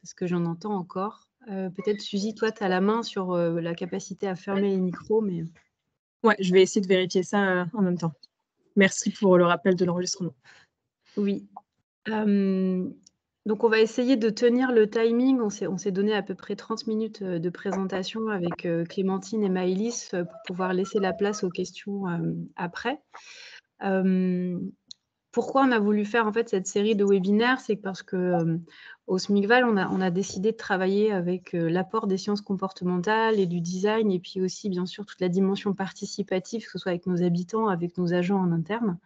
parce que j'en entends encore. Peut-être, Suzy, toi, tu as la main sur la capacité à fermer les micros, mais... Ouais, je vais essayer de vérifier ça en même temps. Merci pour le rappel de l'enregistrement. Oui. Donc, on va essayer de tenir le timing. On s'est donné à peu près 30 minutes de présentation avec Clémentine et Maëlys pour pouvoir laisser la place aux questions après. Pourquoi on a voulu faire en fait cette série de webinaires? C'est parce que au SMICVAL, on a décidé de travailler avec l'apport des sciences comportementales et du design, et puis aussi bien sûr toute la dimension participative, que ce soit avec nos habitants, avec nos agents en interne.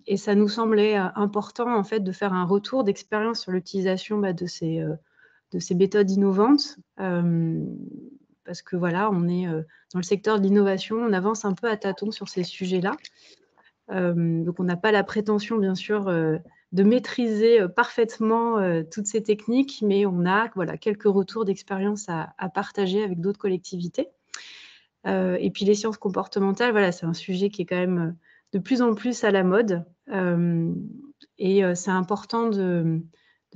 Et ça nous semblait important en fait de faire un retour d'expérience sur l'utilisation de ces méthodes innovantes, parce que voilà, on est dans le secteur de l'innovation, on avance un peu à tâtons sur ces sujets-là. Donc, on n'a pas la prétention, bien sûr, de maîtriser parfaitement toutes ces techniques, mais on a quelques retours d'expérience à partager avec d'autres collectivités. Et puis, les sciences comportementales, c'est un sujet qui est quand même de plus en plus à la mode. Et c'est important de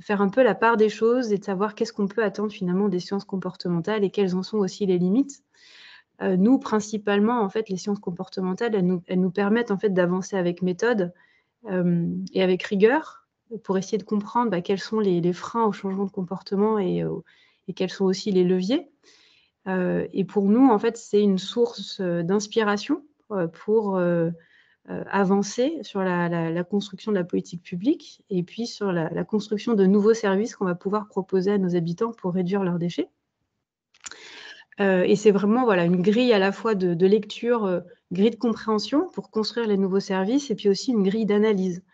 faire un peu la part des choses et de savoir qu'est-ce qu'on peut attendre finalement des sciences comportementales et quelles en sont aussi les limites. Nous, principalement, en fait, les sciences comportementales, elles nous permettent en fait d'avancer avec méthode et avec rigueur pour essayer de comprendre quels sont les freins au changement de comportement et quels sont aussi les leviers. Et pour nous, en fait, c'est une source d'inspiration pour avancer sur la construction de la politique publique et puis sur la construction de nouveaux services qu'on va pouvoir proposer à nos habitants pour réduire leurs déchets. Et c'est vraiment une grille à la fois de lecture, grille de compréhension pour construire les nouveaux services, et puis aussi une grille d'analyse.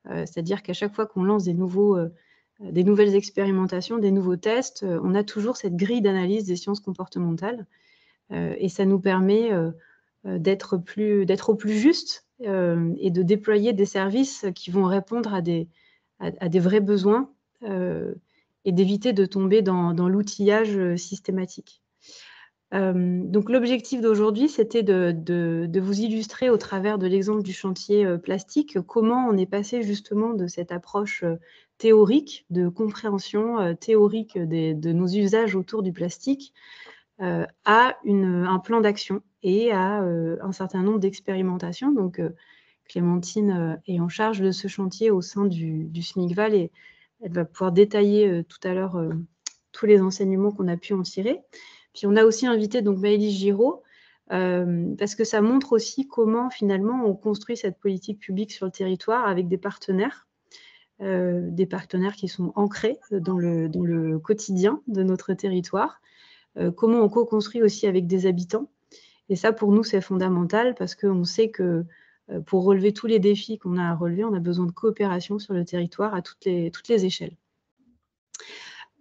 C'est-à-dire qu'à chaque fois qu'on lance des nouvelles expérimentations, des nouveaux tests, on a toujours cette grille d'analyse des sciences comportementales. Et ça nous permet d'être au plus juste et de déployer des services qui vont répondre à des vrais besoins et d'éviter de tomber dans l'outillage systématique. Donc, l'objectif d'aujourd'hui, c'était de vous illustrer au travers de l'exemple du chantier plastique comment on est passé justement de cette approche théorique, de compréhension théorique de nos usages autour du plastique à un plan d'action et à un certain nombre d'expérimentations. Donc, Clémentine est en charge de ce chantier au sein du SMICVAL et elle va pouvoir détailler tout à l'heure tous les enseignements qu'on a pu en tirer. Puis, on a aussi invité donc Maëlys Giraud, parce que ça montre aussi comment, finalement, on construit cette politique publique sur le territoire avec des partenaires qui sont ancrés dans le quotidien de notre territoire, comment on co-construit aussi avec des habitants. Et ça, pour nous, c'est fondamental parce qu'on sait que pour relever tous les défis qu'on a à relever, on a besoin de coopération sur le territoire à toutes les échelles.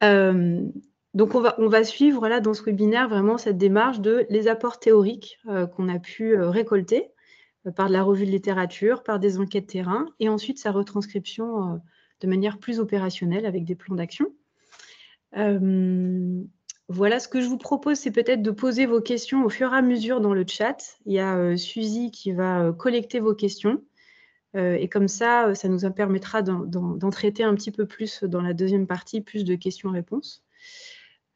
Donc, on va suivre là, dans ce webinaire vraiment cette démarche de les apports théoriques qu'on a pu récolter par de la revue de littérature, par des enquêtes terrain, et ensuite sa retranscription de manière plus opérationnelle avec des plans d'action. Voilà, ce que je vous propose, c'est peut-être de poser vos questions au fur et à mesure dans le chat. Il y a Suzy qui va collecter vos questions. Et comme ça nous permettra d'en traiter un petit peu plus dans la deuxième partie, plus de questions-réponses.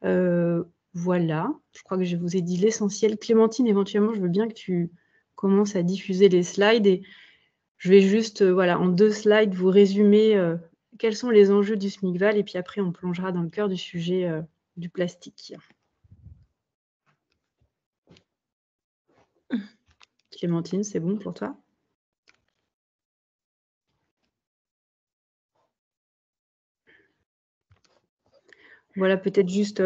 Voilà, je crois que je vous ai dit l'essentiel. Clémentine, éventuellement, je veux bien que tu commences à diffuser les slides. Et je vais juste, en 2 slides, vous résumer quels sont les enjeux du SMICVAL. Et puis après, on plongera dans le cœur du sujet du plastique. Clémentine, c'est bon pour toi? Voilà, peut-être juste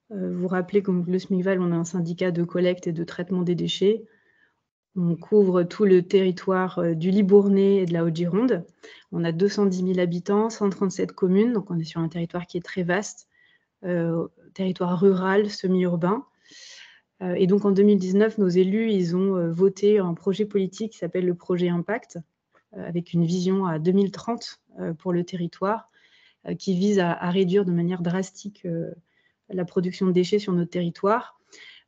vous rappeler que le SMICVAL, on a un syndicat de collecte et de traitement des déchets. On couvre tout le territoire du Libournais et de la Haute-Gironde. On a 210 000 habitants, 137 communes, donc on est sur un territoire qui est très vaste, territoire rural, semi-urbain. Et donc en 2019, nos élus, ils ont voté un projet politique qui s'appelle le projet Impact, avec une vision à 2030 pour le territoire, qui vise à réduire de manière drastique la production de déchets sur notre territoire,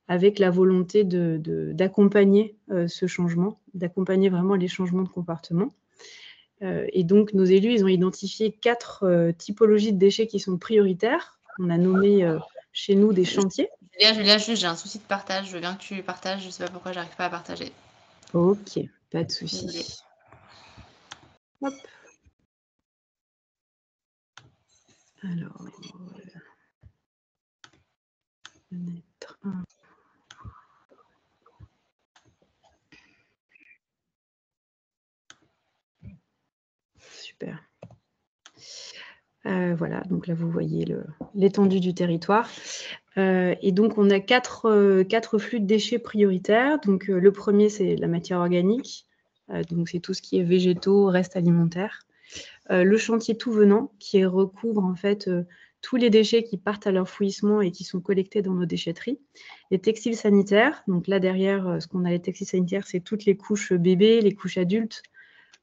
avec la volonté d'accompagner ce changement, d'accompagner vraiment les changements de comportement. Et donc, nos élus, ils ont identifié 4 typologies de déchets qui sont prioritaires. On a nommé chez nous des chantiers. Julia, juste, j'ai un souci de partage. Je veux bien que tu partages. Je ne sais pas pourquoi j'arrive pas à partager. Ok, pas de souci. Désolée. Hop. Alors, fenêtre 1. Super. Voilà, donc là, vous voyez l'étendue du territoire. Et donc, on a 4 flux de déchets prioritaires. Donc, le premier, c'est la matière organique. Donc, c'est tout ce qui est végétaux, restes alimentaires. Le chantier tout venant, qui recouvre en fait tous les déchets qui partent à l'enfouissement et qui sont collectés dans nos déchetteries. Les textiles sanitaires, donc là derrière, ce qu'on a les textiles sanitaires, c'est toutes les couches bébés, les couches adultes,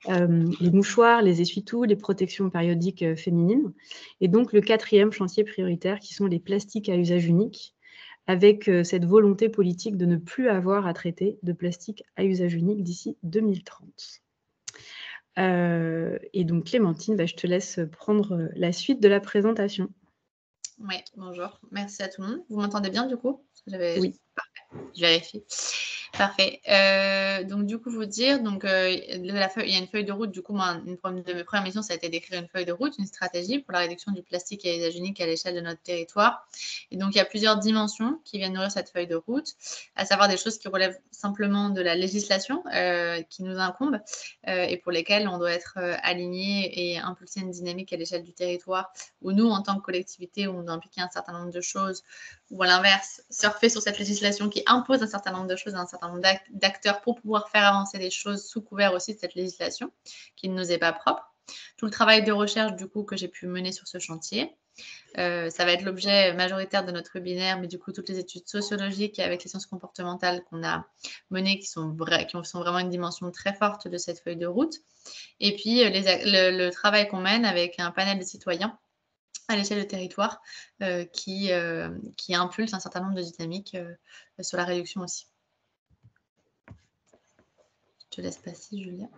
les mouchoirs, les essuie-tout, les protections périodiques féminines. Et donc le 4e chantier prioritaire, qui sont les plastiques à usage unique, avec cette volonté politique de ne plus avoir à traiter de plastique à usage unique d'ici 2030. Et donc Clémentine, je te laisse prendre la suite de la présentation. Oui, bonjour. Merci à tout le monde. Vous m'entendez bien du coup? Oui. Parfait. Je vérifie. Parfait. Donc du coup, vous dire, donc il y a une feuille de route. Du coup, moi, une de mes premières missions, ça a été d'écrire une feuille de route, une stratégie pour la réduction du plastique à usage unique à l'échelle de notre territoire. Et donc, il y a plusieurs dimensions qui viennent nourrir cette feuille de route, à savoir des choses qui relèvent simplement de la législation qui nous incombe et pour lesquelles on doit être aligné et impulser une dynamique à l'échelle du territoire, où nous, en tant que collectivité, on doit impliquer un certain nombre de choses, ou à l'inverse, surfer sur cette législation qui impose un certain nombre de choses à un certain nombre d'acteurs pour pouvoir faire avancer les choses sous couvert aussi de cette législation qui ne nous est pas propre. Tout le travail de recherche du coup que j'ai pu mener sur ce chantier. Ça va être l'objet majoritaire de notre webinaire, mais du coup toutes les études sociologiques avec les sciences comportementales qu'on a menées qui sont vraiment une dimension très forte de cette feuille de route. Et puis le travail qu'on mène avec un panel de citoyens à l'échelle du territoire qui impulse un certain nombre de dynamiques sur la réduction aussi. Je te laisse passer, Julia.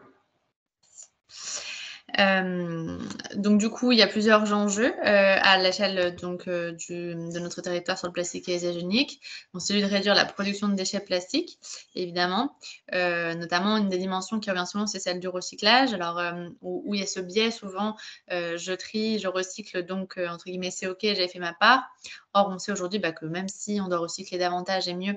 Donc du coup, il y a plusieurs enjeux à l'échelle de notre territoire sur le plastique à usage unique. Donc, celui de réduire la production de déchets plastiques, évidemment. Notamment, une des dimensions qui revient souvent, c'est celle du recyclage. Alors, où il y a ce biais souvent, je trie, je recycle, donc entre guillemets, c'est OK, j'ai fait ma part. Or, on sait aujourd'hui que même si on doit recycler davantage et mieux,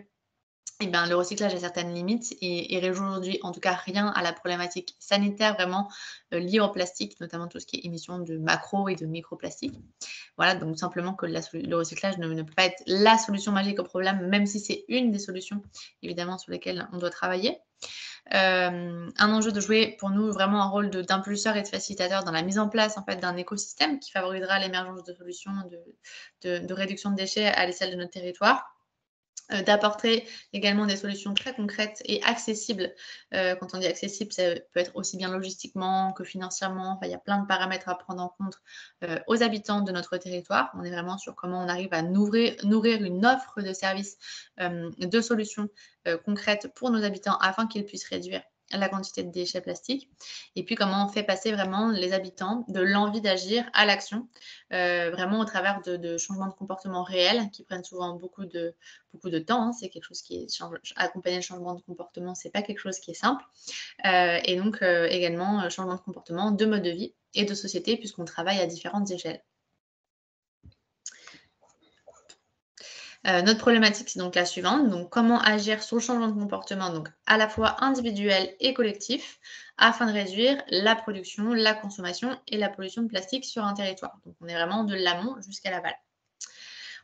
le recyclage a certaines limites et résout aujourd'hui, en tout cas, rien à la problématique sanitaire vraiment liée au plastique, notamment tout ce qui est émission de macro et de microplastiques. Voilà, donc simplement que le recyclage ne peut pas être la solution magique au problème, même si c'est une des solutions, évidemment, sur lesquelles on doit travailler. Un enjeu de jouer pour nous vraiment un rôle d'impulseur et de facilitateur dans la mise en place en fait, d'un écosystème qui favorisera l'émergence de solutions de réduction de déchets à l'échelle de notre territoire. D'apporter également des solutions très concrètes et accessibles. Quand on dit accessible, ça peut être aussi bien logistiquement que financièrement. Enfin, il y a plein de paramètres à prendre en compte aux habitants de notre territoire. On est vraiment sur comment on arrive à nourrir une offre de services, de solutions concrètes pour nos habitants afin qu'ils puissent réduire la quantité de déchets plastiques. Et puis, comment on fait passer vraiment les habitants de l'envie d'agir à l'action, vraiment au travers de changements de comportement réels qui prennent souvent beaucoup de temps. Hein. C'est quelque chose qui est accompagner le changement de comportement, c'est pas quelque chose qui est simple. Et donc également changement de comportement, de mode de vie et de société puisqu'on travaille à différentes échelles. Notre problématique, c'est donc la suivante. Donc, comment agir sur le changement de comportement, donc à la fois individuel et collectif, afin de réduire la production, la consommation et la pollution de plastique sur un territoire. Donc, on est vraiment de l'amont jusqu'à l'aval.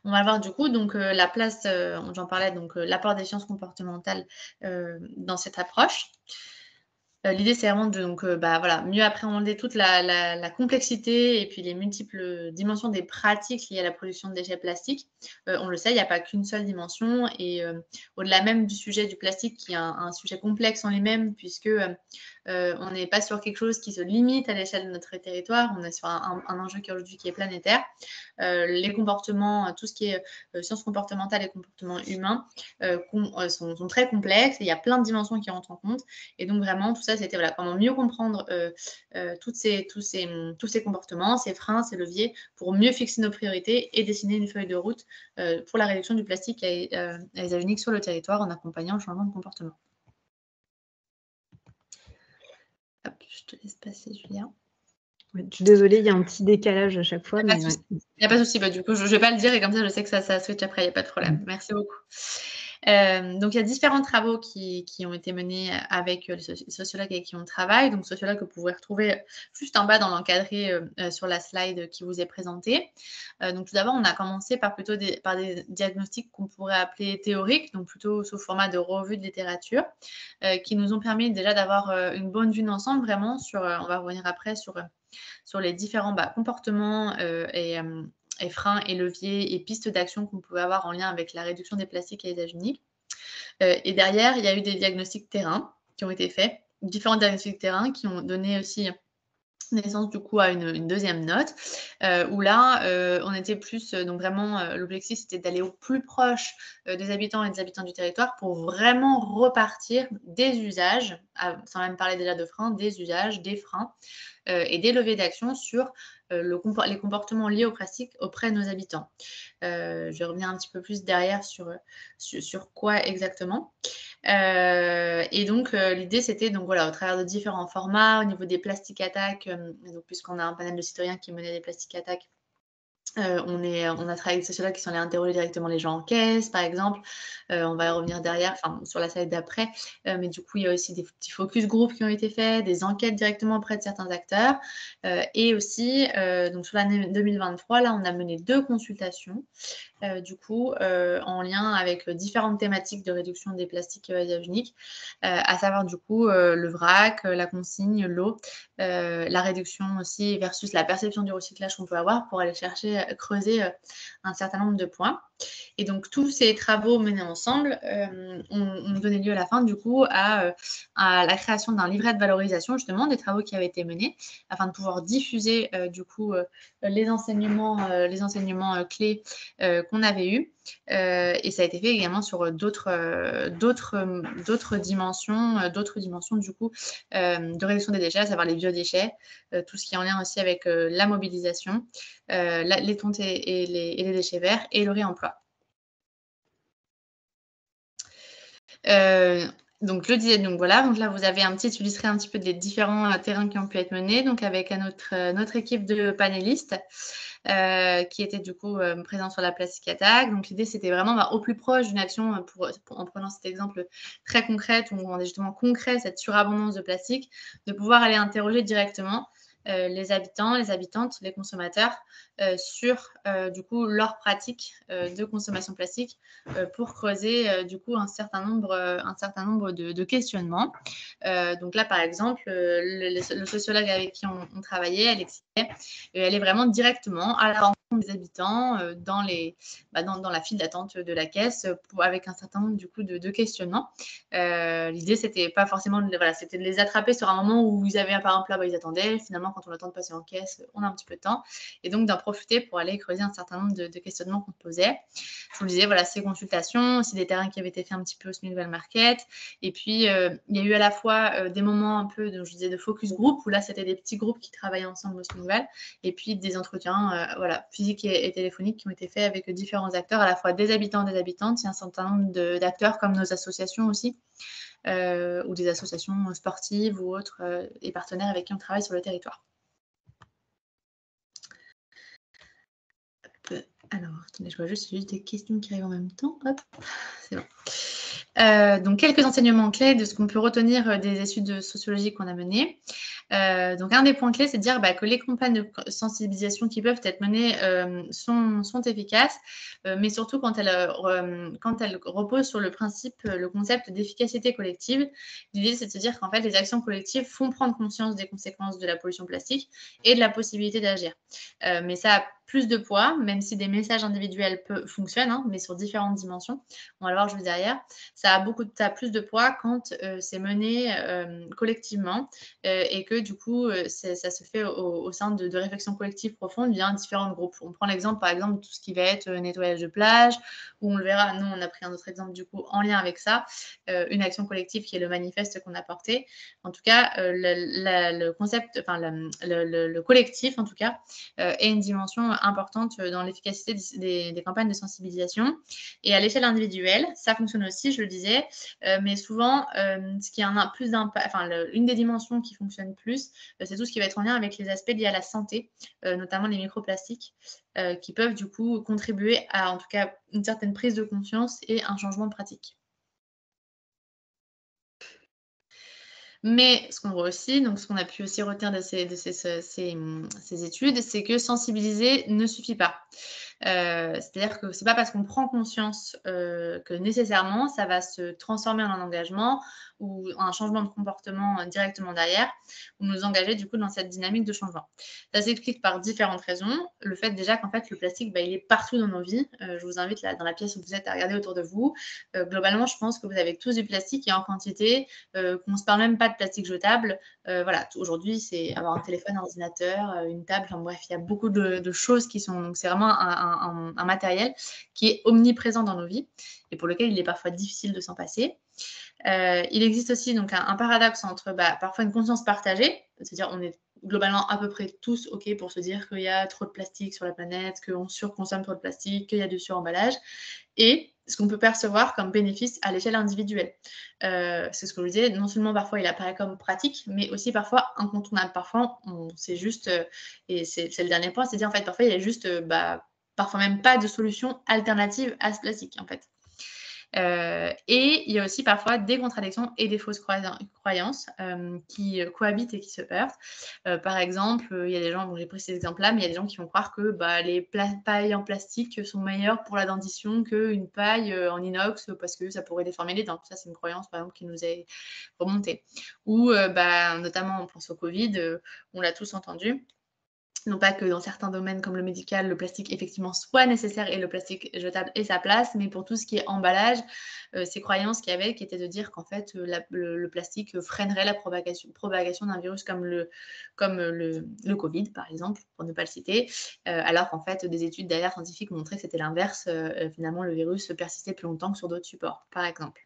On va voir du coup donc la place, j'en parlais, donc l'apport des sciences comportementales dans cette approche. L'idée, c'est vraiment de mieux appréhender toute la complexité et puis les multiples dimensions des pratiques liées à la production de déchets plastiques. On le sait, il n'y a pas qu'une seule dimension et au-delà même du sujet du plastique qui est un sujet complexe en lui-même puisque On n'est pas sur quelque chose qui se limite à l'échelle de notre territoire, on est sur un enjeu qui aujourd'hui qui est planétaire. Les comportements, tout ce qui est sciences comportementales et comportements humains sont très complexes, et il y a plein de dimensions qui rentrent en compte. Et donc vraiment, tout ça, c'était voilà, comment mieux comprendre tous ces comportements, ces freins, ces leviers, pour mieux fixer nos priorités et dessiner une feuille de route pour la réduction du plastique à usage unique sur le territoire en accompagnant le changement de comportement. Hop, je te laisse passer, Julien. Ouais, je suis désolée, il y a un petit décalage à chaque fois. Il n'y a pas de souci. Du coup, je ne vais pas le dire, et comme ça, je sais que ça switch après, il n'y a pas de problème. Merci beaucoup. Donc, il y a différents travaux qui ont été menés avec les sociologues avec qui on travaille. Donc, sociologues que vous pouvez retrouver juste en bas dans l'encadré sur la slide qui vous est présentée. Donc, tout d'abord, on a commencé par des diagnostics qu'on pourrait appeler théoriques, donc plutôt sous format de revue de littérature, qui nous ont permis déjà d'avoir une bonne vue d'ensemble vraiment sur, on va revenir après sur les différents comportements et freins et leviers et pistes d'action qu'on pouvait avoir en lien avec la réduction des plastiques à usage unique. Et derrière, il y a eu des diagnostics terrain qui ont été faits, différents diagnostics terrain qui ont donné aussi naissance du coup à une deuxième note, où là, on était plus, donc vraiment, l'objectif c'était d'aller au plus proche des habitants et des habitants du territoire pour vraiment repartir des usages, sans même parler déjà de freins, des usages, des freins, et des leviers d'action sur les comportements liés au plastique auprès de nos habitants. Je vais revenir un petit peu plus derrière sur quoi exactement. Et donc, l'idée, c'était donc voilà, au travers de différents formats, au niveau des plastic attacks, donc puisqu'on a un panel de citoyens qui menait des plastic attacks, on a travaillé avec des sociologues qui sont allés interroger directement les gens en caisse, par exemple. On va y revenir derrière, sur la slide d'après. Mais du coup, il y a aussi des petits focus group qui ont été faits, des enquêtes directement auprès de certains acteurs. Et aussi, donc sur l'année 2023, là, on a mené 2 consultations, du coup, en lien avec différentes thématiques de réduction des plastiques à usage unique, à savoir du coup le vrac, la consigne, l'eau, la réduction aussi versus la perception du recyclage qu'on peut avoir pour aller chercher, creuser un certain nombre de points. Et donc, tous ces travaux menés ensemble ont donné lieu à la fin, du coup, à la création d'un livret de valorisation, justement, des travaux qui avaient été menés, afin de pouvoir diffuser, du coup, les enseignements clés qu'on avait eus. Et ça a été fait également sur d'autres dimensions, du coup, de réduction des déchets, à savoir les biodéchets, tout ce qui est en lien aussi avec la mobilisation, les tontes et les déchets verts, et le réemploi. Donc voilà, donc là vous avez illustré un petit peu des différents terrains qui ont pu être menés, donc avec notre équipe de panélistes qui était du coup présents sur la plastic attack. Donc l'idée c'était vraiment au plus proche d'une action, en prenant cet exemple très concret où on est justement concret cette surabondance de plastique, de pouvoir aller interroger directement les habitants, les habitantes, les consommateurs sur du coup leur pratique de consommation plastique pour creuser du coup un certain nombre de questionnements. Donc là par exemple, le sociologue avec qui on travaillait, elle expliquait, elle est vraiment directement à la rencontre des habitants dans la file d'attente de la caisse avec un certain nombre du coup de questionnements. L'idée c'était pas forcément c'était de les attraper sur un moment où ils avaient par exemple là ils attendaient, finalement quand on attend de passer en caisse on a un petit peu de temps, et donc d'en profiter pour aller creuser un certain nombre de questionnements qu'on posait. Je vous le disais, voilà, ces consultations, aussi des terrains qui avaient été faits un petit peu au Smithwell Market, et puis il y a eu à la fois des moments un peu je disais de focus group, où là c'était des petits groupes qui travaillaient ensemble au Smithwell, et puis des entretiens physiques et téléphoniques qui ont été faits avec différents acteurs, à la fois des habitants, des habitantes, il y a un certain nombre d'acteurs comme nos associations aussi, ou des associations sportives ou autres, et partenaires avec qui on travaille sur le territoire. Alors, attendez, je vois juste des questions qui arrivent en même temps. Hop, c'est bon. Donc, quelques enseignements clés de ce qu'on peut retenir des études de sociologie qu'on a menées. Donc, un des points clés, c'est de dire que les campagnes de sensibilisation qui peuvent être menées sont efficaces, mais surtout quand elles reposent sur le concept d'efficacité collective. L'idée, c'est de se dire qu'en fait, les actions collectives font prendre conscience des conséquences de la pollution plastique et de la possibilité d'agir. Mais ça plus de poids, même si des messages individuels fonctionnent, hein, mais sur différentes dimensions. On va le voir juste derrière. Ça a plus de poids quand c'est mené collectivement et que du coup, ça se fait au sein de réflexions collectives profondes via différents groupes. On prend l'exemple, par exemple, de tout ce qui va être nettoyage de plage, où on le verra, nous, on a pris un autre exemple du coup en lien avec ça, une action collective qui est le manifeste qu'on a porté. En tout cas, le concept, enfin le collectif, en tout cas, est une dimension importante dans l'efficacité des campagnes de sensibilisation. Et à l'échelle individuelle, ça fonctionne aussi, je le disais, mais souvent, ce qui a plus d'impact, enfin, une des dimensions qui fonctionne plus, c'est tout ce qui va être en lien avec les aspects liés à la santé, notamment les microplastiques, qui peuvent du coup contribuer à, en tout cas, une certaine prise de conscience et un changement de pratique. Mais ce qu'on voit aussi, donc ce qu'on a pu aussi retenir de ces études, c'est que sensibiliser ne suffit pas. C'est-à-dire que c'est pas parce qu'on prend conscience que nécessairement ça va se transformer en un engagement ou un changement de comportement directement derrière, ou nous engager du coup dans cette dynamique de changement. Ça s'explique par différentes raisons. Le fait déjà qu'en fait le plastique, il est partout dans nos vies. Je vous invite là dans la pièce où vous êtes à regarder autour de vous. Globalement, je pense que vous avez tous du plastique et en quantité, qu'on ne se parle même pas de plastique jetable. Voilà, aujourd'hui, c'est avoir un téléphone, un ordinateur, une table, enfin bref, il y a beaucoup de choses qui sont. Donc, c'est vraiment un matériel qui est omniprésent dans nos vies et pour lequel il est parfois difficile de s'en passer. Il existe aussi donc un paradoxe entre parfois une conscience partagée, c'est-à-dire on est globalement à peu près tous OK pour se dire qu'il y a trop de plastique sur la planète, qu'on surconsomme trop de plastique, qu'il y a du suremballage, et ce qu'on peut percevoir comme bénéfice à l'échelle individuelle. C'est ce que je disais, non seulement parfois il apparaît comme pratique, mais aussi parfois incontournable. Parfois, c'est juste, et c'est le dernier point, c'est-à-dire en fait parfois il y a juste, parfois même pas de solution alternative à ce plastique en fait. Et il y a aussi parfois des contradictions et des fausses croyances qui cohabitent et qui se heurtent. Par exemple, il y a des gens, bon, j'ai pris ces exemples-là, mais il y a des gens qui vont croire que les pailles en plastique sont meilleures pour la dentition qu'une paille en inox parce que ça pourrait déformer les dents. Ça, c'est une croyance, par exemple, qui nous est remontée. Ou notamment, on pense au Covid, on l'a tous entendu. Non pas que dans certains domaines comme le médical, le plastique effectivement soit nécessaire et le plastique jetable ait sa place, mais pour tout ce qui est emballage, ces croyances qu'il y avait qui étaient de dire qu'en fait le plastique freinerait la propagation d'un virus comme le Covid par exemple, pour ne pas le citer, alors qu'en fait des études derrière scientifiques montraient que c'était l'inverse, finalement le virus persistait plus longtemps que sur d'autres supports par exemple.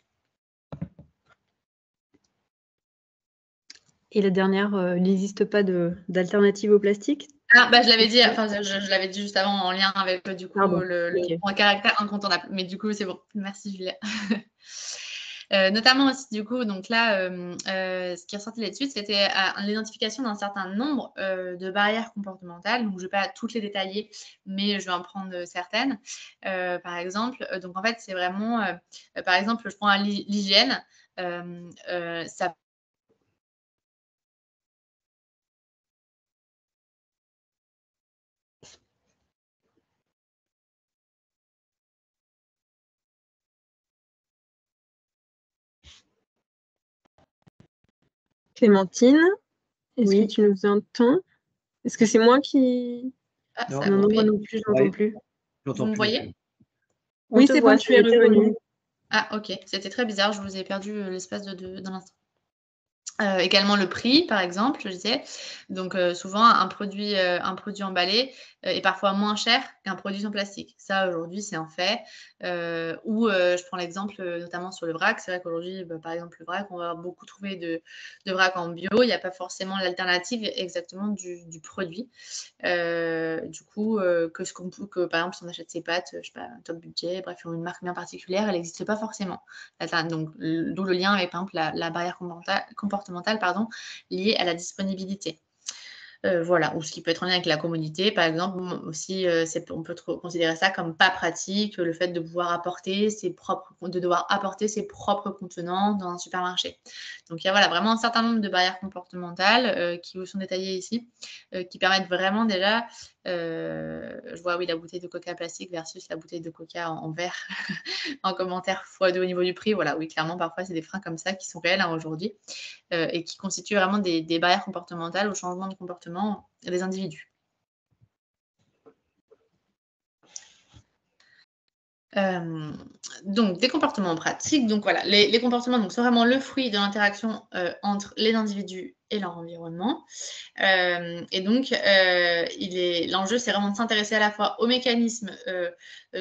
Et la dernière, il n'existe pas d'alternative au plastique? Ah, je l'avais dit, enfin, je l'avais dit juste avant en lien avec du coup Okay. le caractère incontournable. Mais du coup, c'est bon. Merci Julia. Notamment aussi du coup, donc là, ce qui est ressorti là-dessus, c'était l'identification d'un certain nombre de barrières comportementales. Donc, je ne vais pas toutes les détailler, mais je vais en prendre certaines. Par exemple, donc en fait, c'est vraiment, par exemple, je prends l'hygiène. Ça Clémentine, est-ce Oui. que tu nous entends? Est-ce que c'est moi qui... Ah, Non. ça a Non, coupé. moi non plus, je n'entends plus. Vous me voyez? Oui, te c'est voit, bon, tu es ça était revenu. Ah, ok. C'était très bizarre. Je vous ai perdu l'espace d'un instant. Également le prix, par exemple, je disais. Donc, souvent, un produit emballé est parfois moins cher qu'un produit en plastique. Ça, aujourd'hui, c'est un fait. Ou je prends l'exemple notamment sur le vrac. C'est vrai qu'aujourd'hui, par exemple, le vrac, on va beaucoup trouver de vrac en bio. Il n'y a pas forcément l'alternative exactement du produit. Du coup, que par exemple, si on achète ses pâtes, je sais pas, top budget, bref, ils ont une marque bien particulière, elle n'existe pas forcément. Donc, d'où le lien avec, par exemple, la barrière comportementale, liée à la disponibilité. Voilà, ou ce qui peut être en lien avec la commodité, par exemple, aussi, on peut considérer ça comme pas pratique, le fait de devoir apporter ses propres contenants dans un supermarché. Donc, il y a vraiment un certain nombre de barrières comportementales qui vous sont détaillées ici, qui permettent vraiment déjà, je vois oui la bouteille de coca plastique versus la bouteille de coca en verre en commentaire x2 au niveau du prix. Voilà, oui, clairement, parfois, c'est des freins comme ça qui sont réels aujourd'hui et qui constituent vraiment des barrières comportementales au changement de comportement des individus. Donc, des comportements pratiques. Donc, voilà, les comportements donc, sont vraiment le fruit de l'interaction entre les individus et leur environnement. Et donc, l'enjeu, c'est vraiment de s'intéresser à la fois aux mécanismes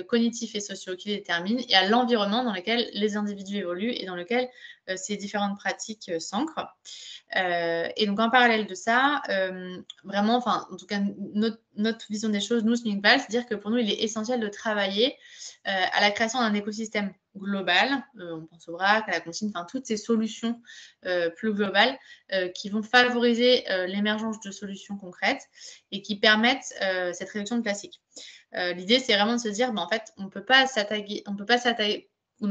cognitifs et sociaux qui les déterminent et à l'environnement dans lequel les individus évoluent et dans lequel ces différentes pratiques s'ancrent. Et donc, en parallèle de ça, vraiment, enfin, en tout cas, notre vision des choses, nous, Sminkbal, c'est dire que pour nous, il est essentiel de travailler à la création d'un écosystème global. On pense au vrac, à la consigne, enfin, toutes ces solutions plus globales qui vont favoriser l'émergence de solutions concrètes et qui permettent cette réduction de plastique. L'idée, c'est vraiment de se dire, en fait, on ne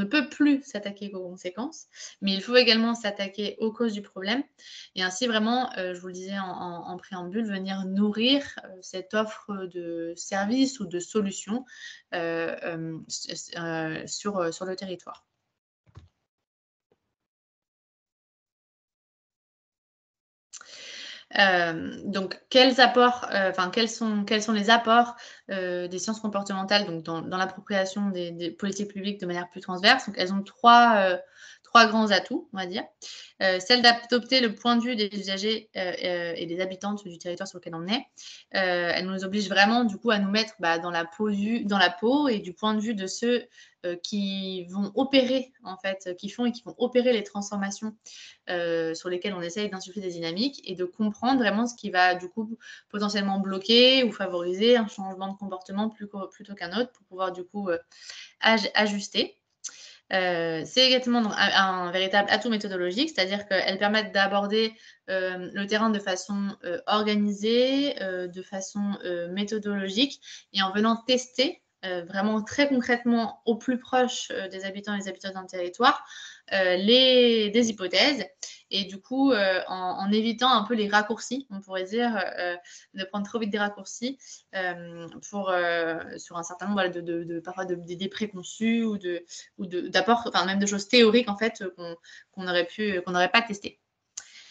peut plus s'attaquer aux conséquences, mais il faut également s'attaquer aux causes du problème et ainsi vraiment, je vous le disais en préambule, venir nourrir cette offre de services ou de solutions sur le territoire. Donc, quels sont les apports des sciences comportementales donc dans l'appropriation des politiques publiques de manière plus transverse? Donc, elles ont trois grands atouts, on va dire. Celle d'adopter le point de vue des usagers et des habitants du territoire sur lequel on est. Elle nous oblige vraiment, du coup, à nous mettre dans la peau et du point de vue de ceux qui vont opérer, en fait, qui vont opérer les transformations sur lesquelles on essaye d'insuffler des dynamiques et de comprendre vraiment ce qui va, du coup, potentiellement bloquer ou favoriser un changement de comportement plutôt qu'un autre pour pouvoir, du coup, ajuster. C'est également un véritable atout méthodologique, c'est-à-dire qu'elles permettent d'aborder le terrain de façon organisée, de façon méthodologique et en venant tester vraiment très concrètement au plus proche des habitants et des habitantes d'un territoire des hypothèses et du coup en évitant un peu les raccourcis, on pourrait dire, de prendre trop vite des raccourcis sur un certain nombre parfois d'idées préconçues ou d'apports, enfin même de choses théoriques en fait qu'on n'aurait pas testées.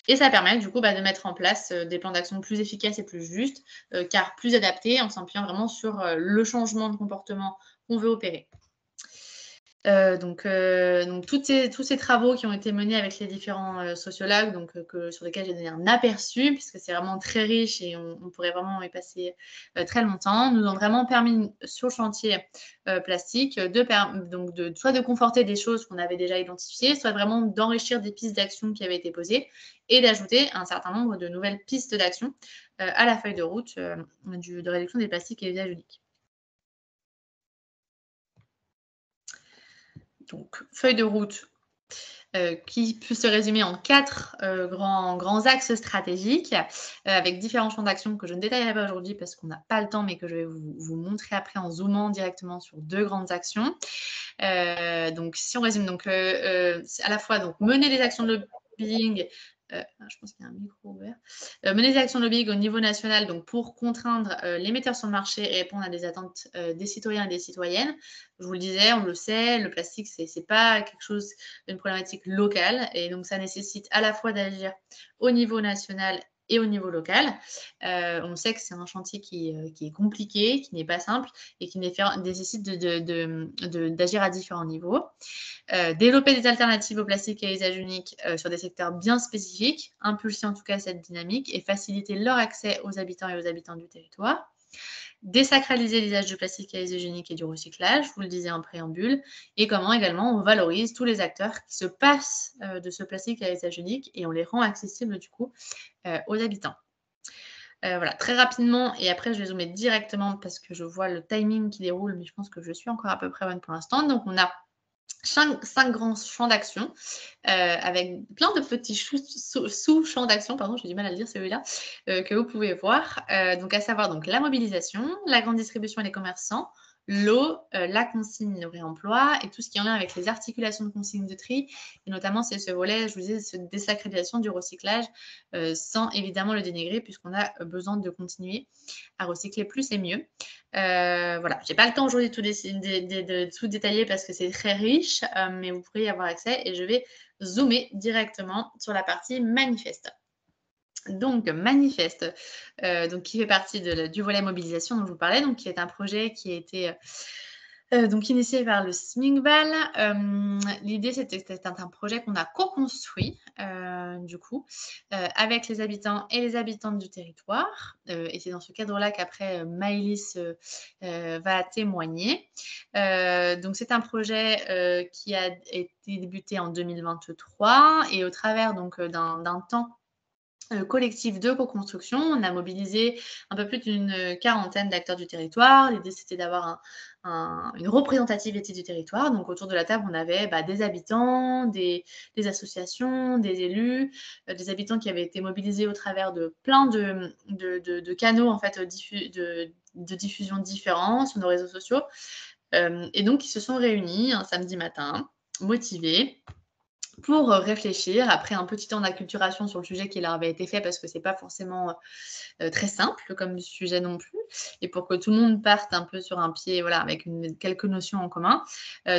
Et ça permet du coup de mettre en place des plans d'action plus efficaces et plus justes, car plus adaptés en s'appuyant vraiment sur le changement de comportement qu'on veut opérer. Donc tous ces travaux qui ont été menés avec les différents sociologues, donc sur lesquels j'ai donné un aperçu, puisque c'est vraiment très riche et on pourrait vraiment y passer très longtemps, nous ont vraiment permis sur le chantier plastique soit de conforter des choses qu'on avait déjà identifiées, soit vraiment d'enrichir des pistes d'action qui avaient été posées et d'ajouter un certain nombre de nouvelles pistes d'action à la feuille de route de réduction des plastiques et usages uniques. Donc, feuille de route qui peut se résumer en 4 grands axes stratégiques avec différents champs d'action que je ne détaillerai pas aujourd'hui parce qu'on n'a pas le temps, mais que je vais vous montrer après en zoomant directement sur 2 grandes actions. Donc, si on résume, c'est à la fois mener des actions de lobbying. Je pense qu'il y a un micro ouvert. Mener des actions de lobbying au niveau national pour contraindre les metteurs sur le marché et répondre à des attentes des citoyens et des citoyennes. Je vous le disais, on le sait, le plastique, c'est pas une problématique locale et donc ça nécessite à la fois d'agir au niveau national et au niveau local. On sait que c'est un chantier qui est compliqué, qui n'est pas simple et qui nécessite d'agir à différents niveaux. Développer des alternatives au plastique à usage unique sur des secteurs bien spécifiques, impulser en tout cas cette dynamique et faciliter leur accès aux habitants et aux habitants du territoire. Désacraliser l'usage du plastique à usage unique et du recyclage, je vous le disais en préambule, et comment également on valorise tous les acteurs qui se passent de ce plastique à usage unique et on les rend accessibles du coup aux habitants. Voilà, très rapidement, et après je vais zoomer directement parce que je vois le timing qui déroule, mais je pense que je suis encore à peu près bonne pour l'instant. Donc on a 5 grands champs d'action avec plein de petits sous-champs d'action, pardon, j'ai du mal à le dire celui-là, que vous pouvez voir. Donc à savoir la mobilisation, la grande distribution et les commerçants, l'eau, la consigne, le réemploi et tout ce qui est en lien avec les articulations de consigne de tri. Et notamment, c'est ce volet, je vous disais, cette désacralisation du recyclage sans évidemment le dénigrer puisqu'on a besoin de continuer à recycler plus et mieux. Voilà, j'ai pas le temps aujourd'hui de tout détailler parce que c'est très riche, mais vous pourrez y avoir accès et je vais zoomer directement sur la partie manifeste. Donc, manifeste, qui fait partie du volet mobilisation dont je vous parlais, donc qui est un projet qui a été Donc initié par le SMICVAL, l'idée c'était un projet qu'on a co-construit du coup avec les habitants et les habitantes du territoire et c'est dans ce cadre-là qu'après Maëlys va témoigner. Donc c'est un projet qui a été débuté en 2023 et au travers donc d'un temps collectif de co-construction. On a mobilisé un peu plus d'une quarantaine d'acteurs du territoire. L'idée, c'était d'avoir une représentativité du territoire. Donc, autour de la table, on avait des habitants, des associations, des élus, des habitants qui avaient été mobilisés au travers de plein de canaux en fait, de diffusion différents sur nos réseaux sociaux. Et donc, ils se sont réunis un samedi matin, motivés, pour réfléchir après un petit temps d'acculturation sur le sujet qui leur avait été fait parce que c'est pas forcément très simple comme sujet non plus et pour que tout le monde parte un peu sur un pied voilà avec quelques notions en commun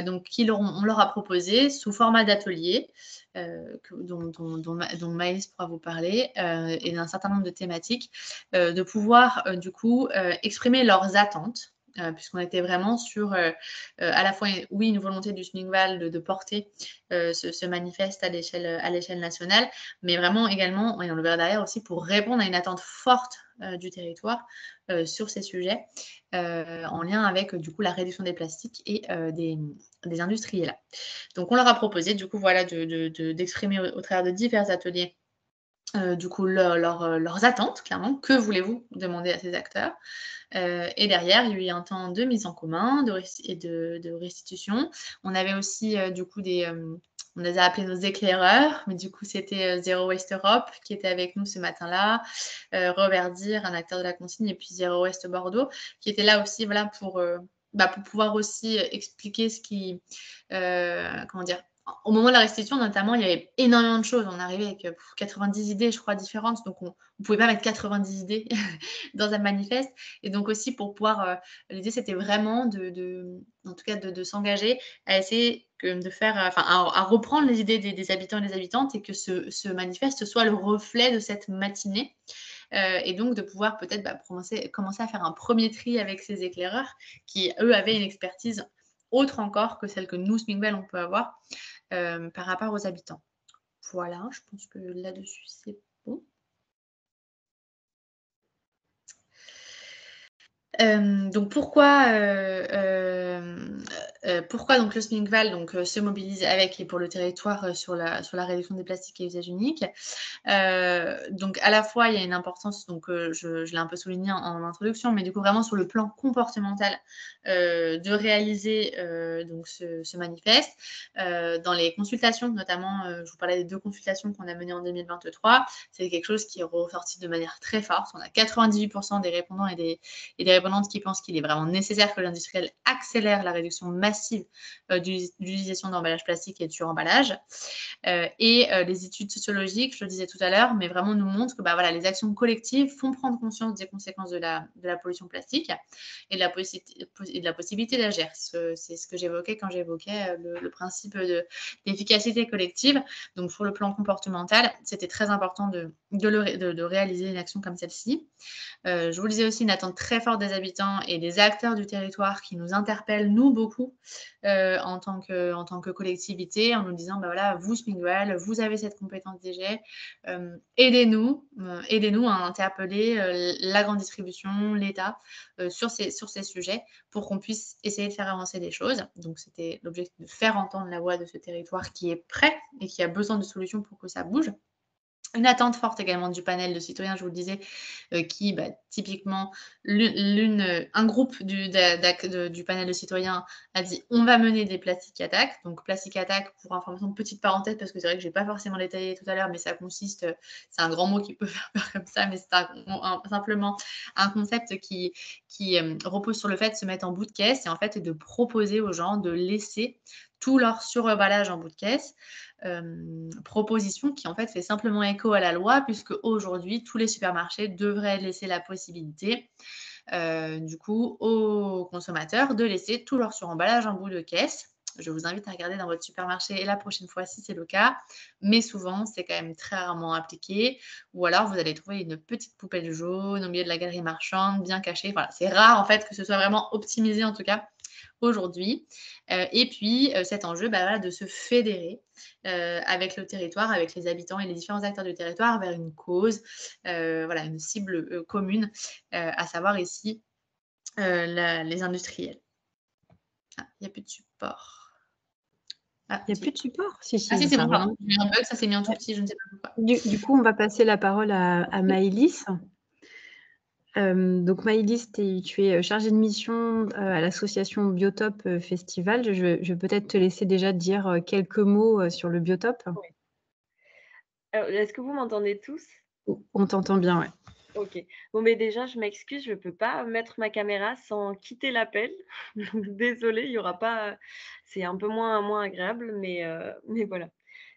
donc on leur a proposé sous format d'atelier dont Maëlys pourra vous parler et d'un certain nombre de thématiques de pouvoir du coup exprimer leurs attentes puisqu'on était vraiment sur à la fois une volonté du SMICVAL de porter ce manifeste à l'échelle nationale, mais vraiment également, et on le verra derrière aussi, pour répondre à une attente forte du territoire sur ces sujets, en lien avec du coup la réduction des plastiques et des industriels. Donc on leur a proposé du coup voilà d'exprimer au travers de divers ateliers du coup leurs attentes, clairement. Que voulez-vous demander à ces acteurs et derrière, il y a eu un temps de mise en commun et de restitution. On avait aussi du coup on les a appelés nos éclaireurs, mais du coup c'était Zero Waste Europe qui était avec nous ce matin-là, Robert Dir, un acteur de la consigne, et puis Zero Waste Bordeaux, qui était là aussi voilà, pour pouvoir aussi expliquer ce qui, comment dire, au moment de la restitution, notamment, il y avait énormément de choses. On arrivait avec 90 idées, je crois, différentes. Donc, on ne pouvait pas mettre 90 idées dans un manifeste. Et donc aussi, pour pouvoir... l'idée, c'était vraiment en tout cas, de s'engager à essayer de faire... à reprendre les idées des habitants et des habitantes et que ce manifeste soit le reflet de cette matinée. Et donc, de pouvoir peut-être commencer à faire un premier tri avec ces éclaireurs qui, eux, avaient une expertise autre encore que celle que nous, SMICVAL, on peut avoir par rapport aux habitants. Voilà, je pense que là-dessus, c'est bon. Donc pourquoi donc le SMICVAL se mobilise avec et pour le territoire sur la réduction des plastiques et usages uniques. Donc à la fois il y a une importance je l'ai un peu souligné en introduction, mais du coup vraiment sur le plan comportemental de réaliser donc ce manifeste dans les consultations notamment. Je vous parlais des 2 consultations qu'on a menées en 2023. C'est quelque chose qui est ressorti de manière très forte. On a 98% des répondants et des répondants qui pensent qu'il est vraiment nécessaire que l'industriel accélère la réduction massive d'utilisation d'emballage plastique et de suremballage. Et les études sociologiques, je le disais tout à l'heure, mais vraiment nous montrent que les actions collectives font prendre conscience des conséquences de la pollution plastique et de la possibilité d'agir. C'est ce que j'évoquais quand j'évoquais le principe d'efficacité collective. Donc, sur le plan comportemental, c'était très important de réaliser une action comme celle-ci. Je vous le disais aussi, une attente très forte des habitants et des acteurs du territoire qui nous interpellent, nous, beaucoup, en tant que collectivité, en nous disant, voilà, vous, SMICVAL, vous avez cette compétence déchets, aidez-nous à interpeller la grande distribution, l'État, sur ces sujets pour qu'on puisse essayer de faire avancer des choses. Donc, c'était l'objectif de faire entendre la voix de ce territoire qui est prêt et qui a besoin de solutions pour que ça bouge. Une attente forte également du panel de citoyens, je vous le disais, qui typiquement, un groupe du panel de citoyens a dit « on va mener des Plastic Attack ». Donc Plastic Attack, pour information, petite parenthèse, parce que c'est vrai que je n'ai pas forcément détaillé tout à l'heure, mais ça consiste, c'est un grand mot qui peut faire peur comme ça, mais c'est simplement un concept qui repose sur le fait de se mettre en bout de caisse et en fait de proposer aux gens de laisser tout leur suremballage en bout de caisse. Proposition qui en fait fait simplement écho à la loi puisque aujourd'hui tous les supermarchés devraient laisser la possibilité du coup aux consommateurs de laisser tout leur suremballage en bout de caisse. Je vous invite à regarder dans votre supermarché et la prochaine fois si c'est le cas, mais souvent c'est quand même très rarement appliqué, ou alors vous allez trouver une petite poubelle jaune au milieu de la galerie marchande bien cachée. Voilà, c'est rare en fait que ce soit vraiment optimisé en tout cas aujourd'hui. Et puis, cet enjeu, voilà, de se fédérer avec le territoire, avec les habitants et les différents acteurs du territoire vers une cause, voilà, une cible commune, à savoir ici les industriels. Ah, il n'y a plus de support. Ah, Il n'y a plus de support? Si, Ah si, si, c'est ça bon, va. pardon. J'ai eu un bug, ça s'est mis en tout Ouais. petit, je ne sais pas pourquoi. Du coup, on va passer la parole à Maëlys. Donc Maëlys, tu es chargée de mission à l'association Biotop Festival. Je vais peut-être te laisser déjà dire quelques mots sur le Biotop. Alors, est-ce que vous m'entendez tous? On t'entend bien, ouais. OK. Bon, mais déjà, je m'excuse, je ne peux pas mettre ma caméra sans quitter l'appel. Donc désolée, il y aura pas c'est un peu moins agréable, mais voilà.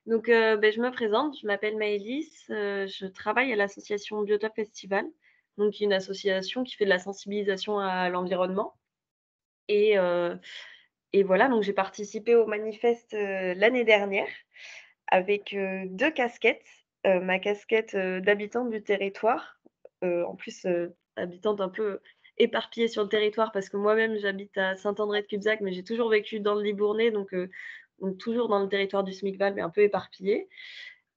Donc je me présente, je m'appelle Maëlys, je travaille à l'association Biotop Festival, donc une association qui fait de la sensibilisation à l'environnement et heu et voilà, donc j'ai participé au manifeste, l'année dernière avec, 2 casquettes. Ma casquette, d'habitante du territoire, en plus, habitante un peu éparpillée sur le territoire parce que moi-même j'habite à Saint-André-de-Cubzac, mais j'ai toujours vécu dans le Libournais, donc toujours dans le territoire du SMICVAL, mais un peu éparpillée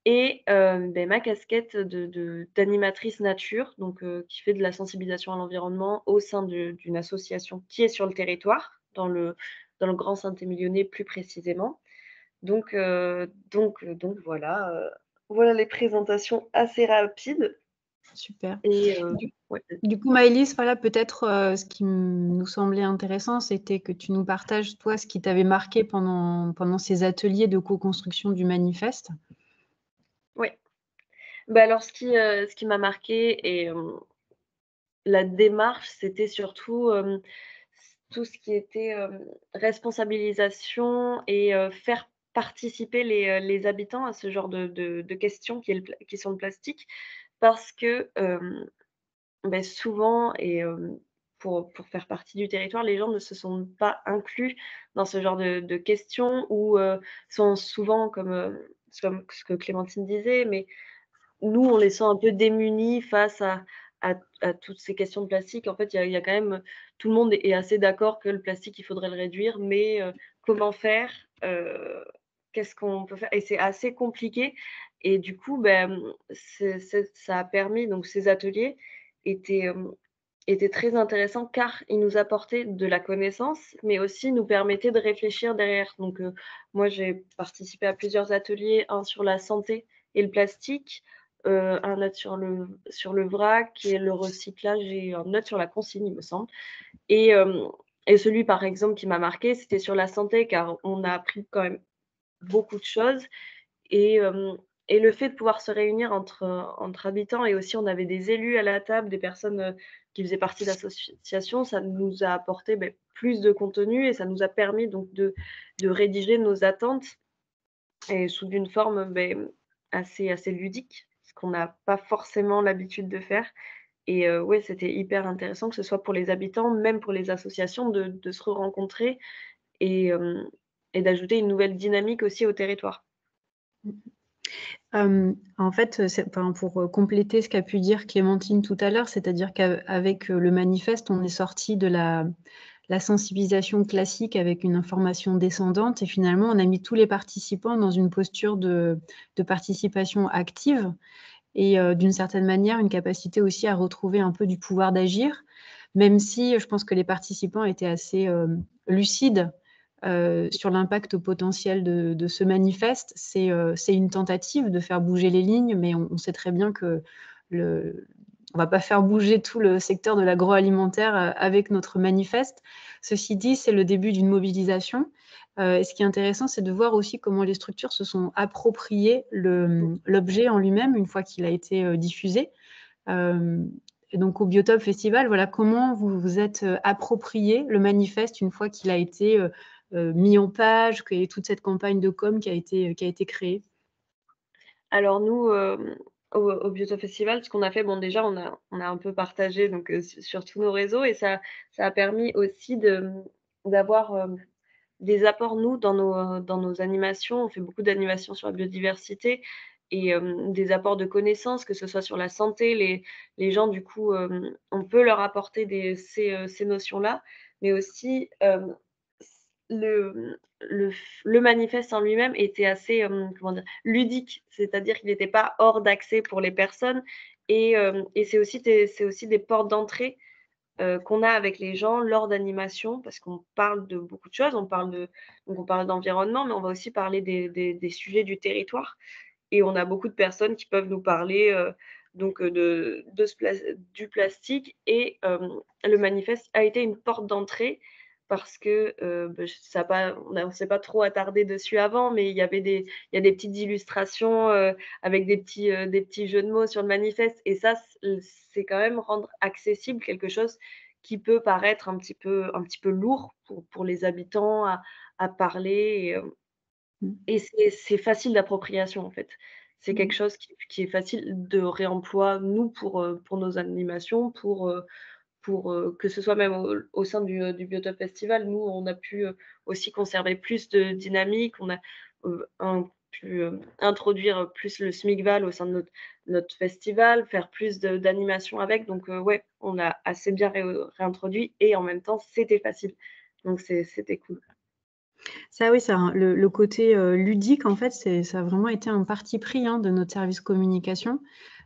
et ma casquette d'animatrice nature, donc qui fait de la sensibilisation à l'environnement au sein d'une association qui est sur le territoire, dans le Grand Saint-Émilionnais plus précisément. Donc voilà, voilà les présentations assez rapides Super. et ouais. Du coup, Maëlys, voilà, peut-être ce qui nous semblait intéressant, c'était que tu nous partages, toi, ce qui t'avait marqué pendant ces ateliers de co-construction du manifeste. Ouais. Alors ce qui m'a marqué et la démarche, c'était surtout, tout ce qui était, responsabilisation et faire participer les habitants à ce genre de questions qui sont le plastique. Parce que, souvent et pour faire partie du territoire, les gens ne se sont pas inclus dans ce genre de questions ou sont souvent comme ce que Clémentine disait, mais nous, on les sent un peu démunis face à toutes ces questions de plastique. En fait, il y a quand même tout le monde est assez d'accord que le plastique, il faudrait le réduire, mais comment faire? Qu'est-ce qu'on peut faire? Et c'est assez compliqué et du coup, ça a permis donc ces ateliers étaient, étaient très intéressants car ils nous apportaient de la connaissance, mais aussi nous permettaient de réfléchir derrière. Donc moi, j'ai participé à plusieurs ateliers, un sur la santé et le plastique, un autre sur le vrac et le recyclage et un autre sur la consigne, il me semble et celui, par exemple, qui m'a marqué, c'était sur la santé car on a appris quand même beaucoup de choses et le fait de pouvoir se réunir entre habitants et aussi on avait des élus à la table, des personnes, qui faisaient partie d'associations, ça nous a apporté, plus de contenu et ça nous a permis donc de rédiger nos attentes et sous une forme, assez ludique, ce qu'on n'a pas forcément l'habitude de faire et ouais, c'était hyper intéressant que ce soit pour les habitants, même pour les associations de se rencontrer et d'ajouter une nouvelle dynamique aussi au territoire. En fait, pour compléter ce qu'a pu dire Clémentine tout à l'heure, c'est-à-dire qu'avec le manifeste, on est sorti de la sensibilisation classique avec une information descendante et finalement, on a mis tous les participants dans une posture de participation active et d'une certaine manière, une capacité aussi à retrouver un peu du pouvoir d'agir, même si je pense que les participants étaient assez lucides sur l'impact potentiel de ce manifeste. C'est une tentative de faire bouger les lignes, mais on sait très bien que on ne va pas faire bouger tout le secteur de l'agroalimentaire avec notre manifeste. Ceci dit, c'est le début d'une mobilisation. Et ce qui est intéressant, c'est de voir aussi comment les structures se sont appropriées l'objet en lui-même une fois qu'il a été diffusé. Et donc au Biotop Festival, voilà comment vous vous êtes approprié le manifeste une fois qu'il a été mis en page, qu'il y a eu toute cette campagne de com qui a été créée. Alors nous, au Biotop Festival, ce qu'on a fait, bon déjà on a un peu partagé donc sur tous nos réseaux et ça a permis aussi d'avoir, des apports nous dans nos animations. On fait beaucoup d'animations sur la biodiversité et des apports de connaissances, que ce soit sur la santé, les gens du coup, on peut leur apporter ces notions-là, mais aussi, le manifeste en lui-même était assez, comment dire? Ludique. C'est-à-dire qu'il n'était pas hors d'accès pour les personnes et c'est aussi des portes d'entrée, qu'on a avec les gens lors d'animations parce qu'on parle de beaucoup de choses. On parle d'environnement, mais on va aussi parler des sujets du territoire et on a beaucoup de personnes qui peuvent nous parler, de ce plas du plastique et le manifeste a été une porte d'entrée parce que, ça a pas on s'est pas trop attardé dessus avant, mais il y a des petites illustrations, avec des petits jeux de mots sur le manifeste et ça, c'est quand même rendre accessible quelque chose qui peut paraître un petit peu lourd pour les habitants à parler et c'est facile d'appropriation, en fait. C'est quelque Mmh. chose qui est facile de réemploi, nous, pour nos animations, que ce soit même au sein du Biotop Festival. Nous, on a pu, aussi conserver plus de dynamique. On a, pu, introduire plus le SMICVAL au sein de notre festival, faire plus d'animations avec. Donc, ouais, on a assez bien réintroduit et en même temps, c'était facile. Donc c'était cool. Ça oui, ça le côté, ludique en fait, ça a vraiment été un parti pris, hein, de notre service communication.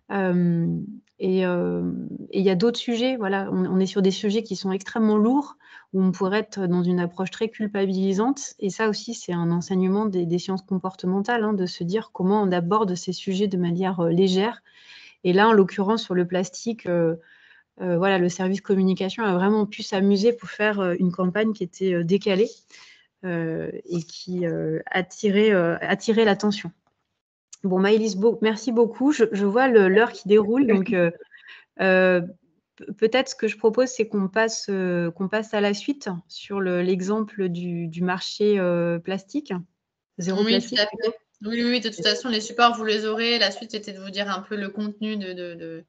Hem et il y a d'autres sujets, voilà, on est sur des sujets qui sont extrêmement lourds, où on pourrait être dans une approche très culpabilisante et ça aussi, c'est un enseignement des sciences comportementales, hein, de se dire comment on aborde ces sujets de manière, légère et là, en l'occurrence, sur le plastique, voilà, le service communication a vraiment pu s'amuser pour faire, une campagne qui était, décalée, et qui, attirait l'attention. Bon, Maëlys, merci beaucoup. Je vois l'heure qui déroule, donc peut-être ce que je propose, c'est qu'on passe à la suite sur l'exemple du marché plastique, zéro Oui, tout plastique à plutôt. fait. Oui, oui, de toute façon, les supports, vous les aurez. La suite, c'était de vous dire un peu le contenu de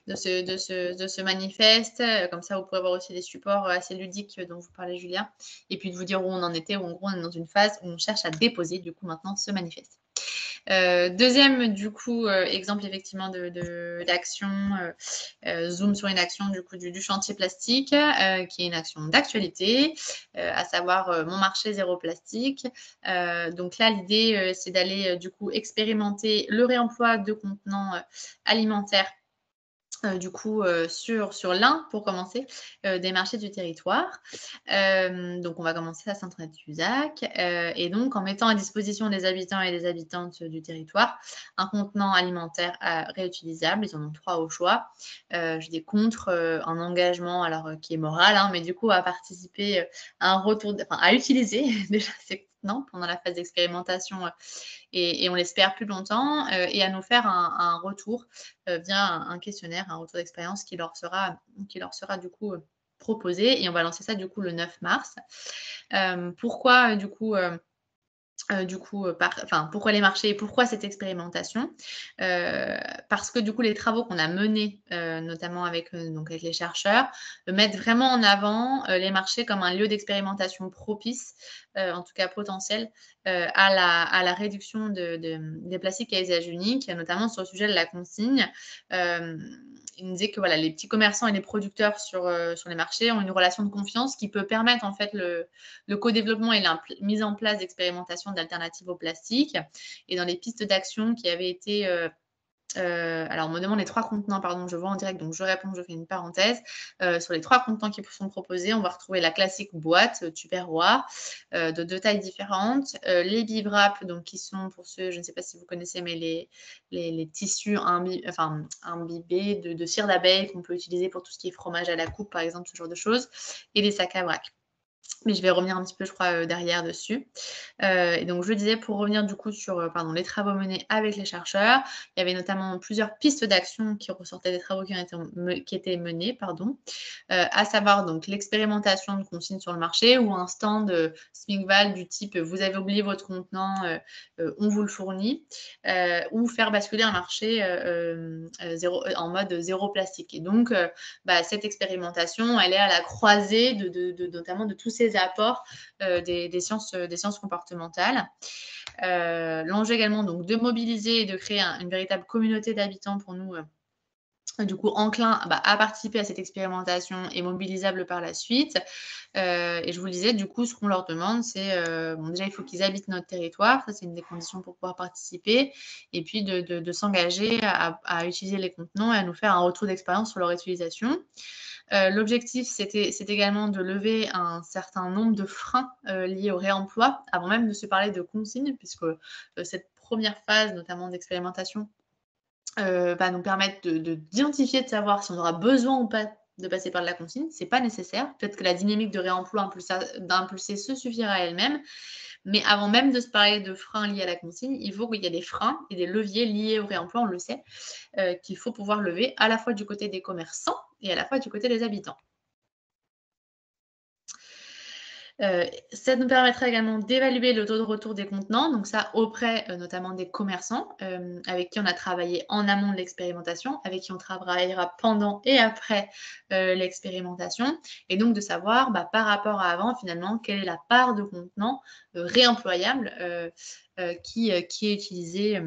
ce manifeste. Comme ça, vous pourrez voir aussi les supports assez ludiques dont vous parlez, Julien. Et puis de vous dire où on en était, où en gros, on est dans une phase où on cherche à déposer, du coup, maintenant, ce manifeste. Deuxième, du coup, exemple effectivement d'action, zoom sur une action du coup du chantier plastique, qui est une action d'actualité, à savoir mon marché zéro plastique. Donc là, l'idée, c'est d'aller du coup expérimenter le réemploi de contenants alimentaires du coup, sur l'un, pour commencer, des marchés du territoire. Donc on va commencer à Saint-Trinette-du-Zac, et donc en mettant à disposition des habitants et des habitantes du territoire un contenant alimentaire réutilisable. Ils en ont 3 au choix. J'ai des contre, un engagement alors, qui est moral, hein, mais du coup à participer, à un retour à utiliser déjà ces contenants pendant la phase d'expérimentation, et on l'espère plus longtemps, et à nous faire un retour via un questionnaire, un retour d'expérience qui leur sera du coup proposé et on va lancer ça du coup le 9 mars. Pourquoi pourquoi les marchés et pourquoi cette expérimentation? Parce que du coup, les travaux qu'on a menés, notamment donc avec les chercheurs, mettent vraiment en avant, les marchés comme un lieu d'expérimentation propice, en tout cas potentiel, à la réduction des plastiques à usage unique, notamment sur le sujet de la consigne. Il nous disait que voilà, les petits commerçants et les producteurs sur les marchés ont une relation de confiance qui peut permettre en fait le co-développement et la mise en place d'expérimentations d'alternatives au plastique. Et dans les pistes d'action qui avaient été alors, on me demande les 3 contenants, pardon, je vois en direct, donc je réponds, je fais une parenthèse. Sur les 3 contenants qui sont proposés, on va retrouver la classique boîte Tupperware de 2 tailles différentes, les bivraps, donc qui sont pour ceux, je ne sais pas si vous connaissez, mais les tissus imbibés de cire d'abeille qu'on peut utiliser pour tout ce qui est fromage à la coupe, par exemple, ce genre de choses, et les sacs à vrac. Mais je vais revenir un petit peu, je crois, derrière dessus. Et donc je disais pour revenir du coup sur, les travaux menés avec les chercheurs, il y avait notamment plusieurs pistes d'action qui ressortaient des travaux qui étaient menés, pardon. À savoir donc l'expérimentation de consignes sur le marché ou un stand, SMICVAL du type, vous avez oublié votre contenant, on vous le fournit, ou faire basculer un marché, en mode zéro plastique. Et donc, cette expérimentation, elle est à la croisée notamment de tous ces apports des sciences comportementales. L'enjeu également donc de mobiliser et de créer une véritable communauté d'habitants pour nous du coup enclins à participer à cette expérimentation et mobilisables par la suite. Et je vous le disais, du coup, ce qu'on leur demande, c'est déjà, il faut qu'ils habitent notre territoire, ça c'est une des conditions pour pouvoir participer, et puis de s'engager à utiliser les contenants et à nous faire un retour d'expérience sur leur utilisation. L'objectif, c'est également de lever un certain nombre de freins liés au réemploi, avant même de se parler de consignes, puisque cette première phase, notamment d'expérimentation, va nous permettre d'identifier, de savoir si on aura besoin ou pas de passer par de la consigne. C'est pas nécessaire. Peut-être que la dynamique de réemploi d'impulser se suffira elle-même. Mais avant même de se parler de freins liés à la consigne, il faut qu'il y ait des freins et des leviers liés au réemploi, on le sait, qu'il faut pouvoir lever à la fois du côté des commerçants et à la fois du côté des habitants. Ça nous permettra également d'évaluer le taux de retour des contenants, donc ça auprès notamment des commerçants avec qui on a travaillé en amont de l'expérimentation, avec qui on travaillera pendant et après l'expérimentation, et donc de savoir par rapport à avant finalement quelle est la part de contenants réemployables qui est utilisée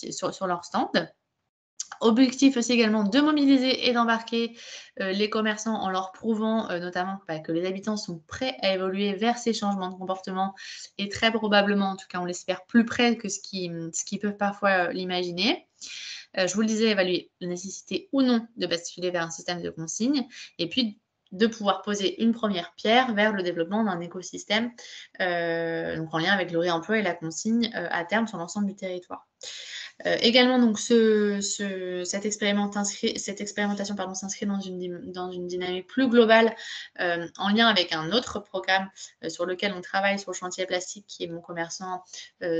sur leur stand. Objectif aussi également de mobiliser et d'embarquer les commerçants en leur prouvant notamment que les habitants sont prêts à évoluer vers ces changements de comportement et très probablement, en tout cas on l'espère, plus près que ce qu'ils peuvent parfois l'imaginer. Je vous le disais, évaluer la nécessité ou non de basculer vers un système de consigne et puis de pouvoir poser une première pierre vers le développement d'un écosystème donc en lien avec le réemploi et la consigne à terme sur l'ensemble du territoire. Également, donc, cette expérimentation s'inscrit dans une dynamique plus globale en lien avec un autre programme sur lequel on travaille sur le chantier plastique qui est Mon Commerçant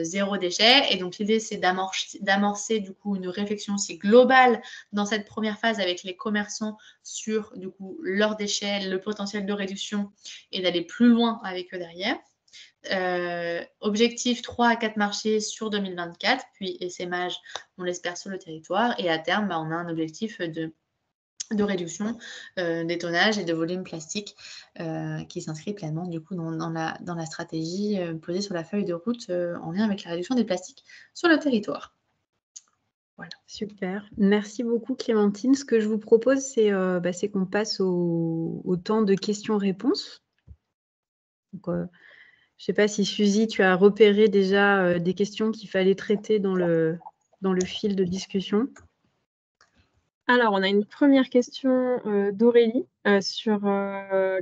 Zéro Déchet. Et donc, l'idée, c'est d'amorcer du coup une réflexion aussi globale dans cette première phase avec les commerçants sur du coup leurs déchets, le potentiel de réduction et d'aller plus loin avec eux derrière. Objectif 3 à 4 marchés sur 2024, puis essaimage, on l'espère, sur le territoire. Et à terme, on a un objectif de réduction des tonnages et de volume plastique qui s'inscrit pleinement du coup dans la stratégie posée sur la feuille de route en lien avec la réduction des plastiques sur le territoire. Voilà. Super. Merci beaucoup Clémentine. Ce que je vous propose, c'est qu'on passe au temps de questions-réponses. Donc, je ne sais pas si Suzy, tu as repéré déjà des questions qu'il fallait traiter dans le fil de discussion. Alors, on a une première question d'Aurélie sur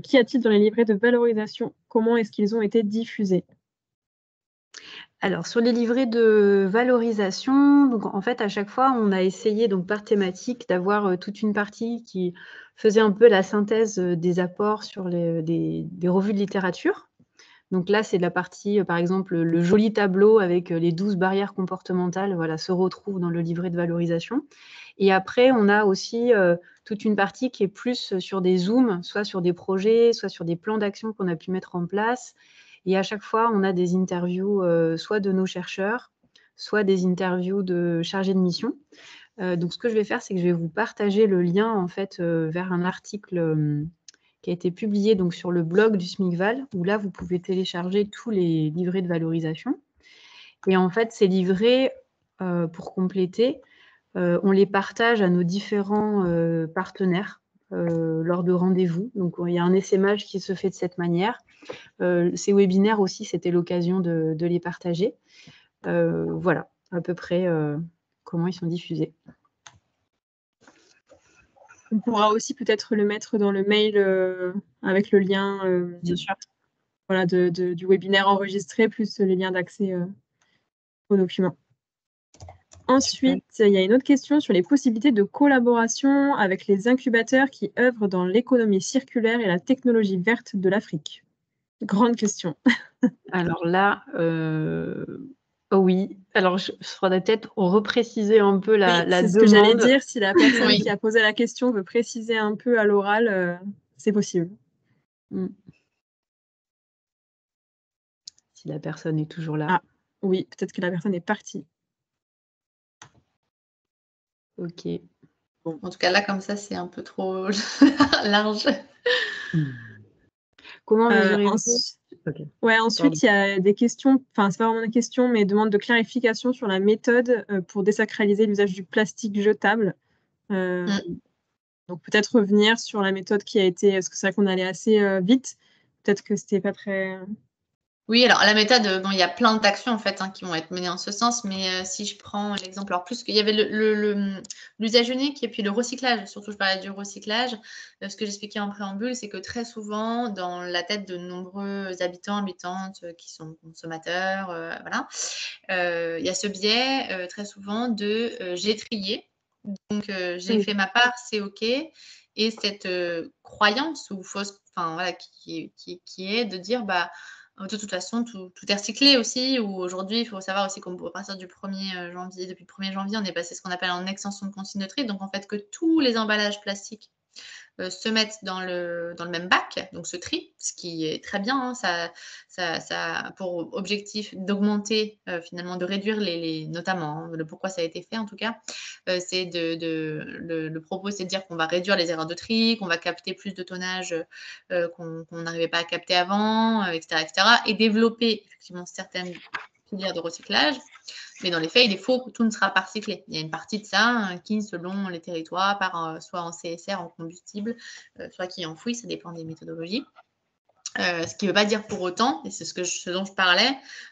qu'y a-t-il dans les livrets de valorisation? Comment est-ce qu'ils ont été diffusés? Alors, sur les livrets de valorisation, donc en fait, à chaque fois, on a essayé donc par thématique d'avoir toute une partie qui faisait un peu la synthèse des apports sur des revues de littérature. Donc là, c'est de la partie, par exemple, le joli tableau avec les 12 barrières comportementales, voilà, se retrouve dans le livret de valorisation. Et après, on a aussi toute une partie qui est plus sur des zooms, soit sur des projets, soit sur des plans d'action qu'on a pu mettre en place. Et à chaque fois, on a des interviews soit de nos chercheurs, soit des interviews de chargés de mission. Donc, ce que je vais faire, c'est que je vais vous partager le lien, en fait, vers un article qui a été publié donc, sur le blog du SMICVAL, où là, vous pouvez télécharger tous les livrets de valorisation. Et en fait, ces livrets, pour compléter, on les partage à nos différents partenaires lors de rendez-vous. Donc, il y a un essaimage qui se fait de cette manière. Ces webinaires aussi, c'était l'occasion de les partager. Voilà, à peu près comment ils sont diffusés. On pourra aussi peut-être le mettre dans le mail avec le lien Bien sûr. Voilà, du webinaire enregistré, plus les liens d'accès aux documents. Ensuite, il y a une autre question sur les possibilités de collaboration avec les incubateurs qui œuvrent dans l'économie circulaire et la technologie verte de l'Afrique. Grande question. Alors là, oui. Alors, je faudrait peut-être repréciser un peu la demande. C'est ce que j'allais dire. Si la personne qui a posé la question veut préciser un peu à l'oral, c'est possible. Si la personne est toujours là. Ah, oui, peut-être que la personne est partie. Ok. Bon, en tout cas, là, comme ça, c'est un peu trop large. Comment mesurer Ensuite, il y a des questions, enfin, c'est pas vraiment des questions, mais demande de clarification sur la méthode pour désacraliser l'usage du plastique jetable. Donc peut-être revenir sur la méthode qui a été, parce que c'est vrai qu'on allait assez vite. Peut-être que c'était pas très. Oui, alors la méthode, bon, il y a plein d'actions en fait qui vont être menées en ce sens, mais si je prends l'exemple, alors plus qu'il y avait l'usage unique et puis le recyclage, surtout je parlais du recyclage. Ce que j'expliquais en préambule, c'est que très souvent, dans la tête de nombreux habitants, habitantes qui sont consommateurs, voilà, il y a ce biais très souvent de j'ai trié, donc j'ai fait ma part, c'est OK. Et cette croyance ou fausse, enfin voilà, qui est de dire bah de toute façon, tout est recyclé aussi, ou aujourd'hui, il faut savoir aussi qu'à partir du 1er janvier, depuis le 1er janvier, on est passé ce qu'on appelle en extension de consigne de tri. Donc, en fait, que tous les emballages plastiques se mettent dans le même bac, donc ce tri, ce qui est très bien. Ça a pour objectif d'augmenter, finalement, de réduire notamment, le pourquoi ça a été fait en tout cas, c'est le propos, c'est de dire qu'on va réduire les erreurs de tri, qu'on va capter plus de tonnage qu'on n'arrivait pas à capter avant, etc., et développer effectivement certaines filières de recyclage. Mais dans les faits, il est faux que tout ne sera pas recyclé. Il y a une partie de ça qui, selon les territoires, part soit en CSR, en combustible, soit qui est enfoui, ça dépend des méthodologies. Ce qui ne veut pas dire pour autant, et c'est ce dont je parlais,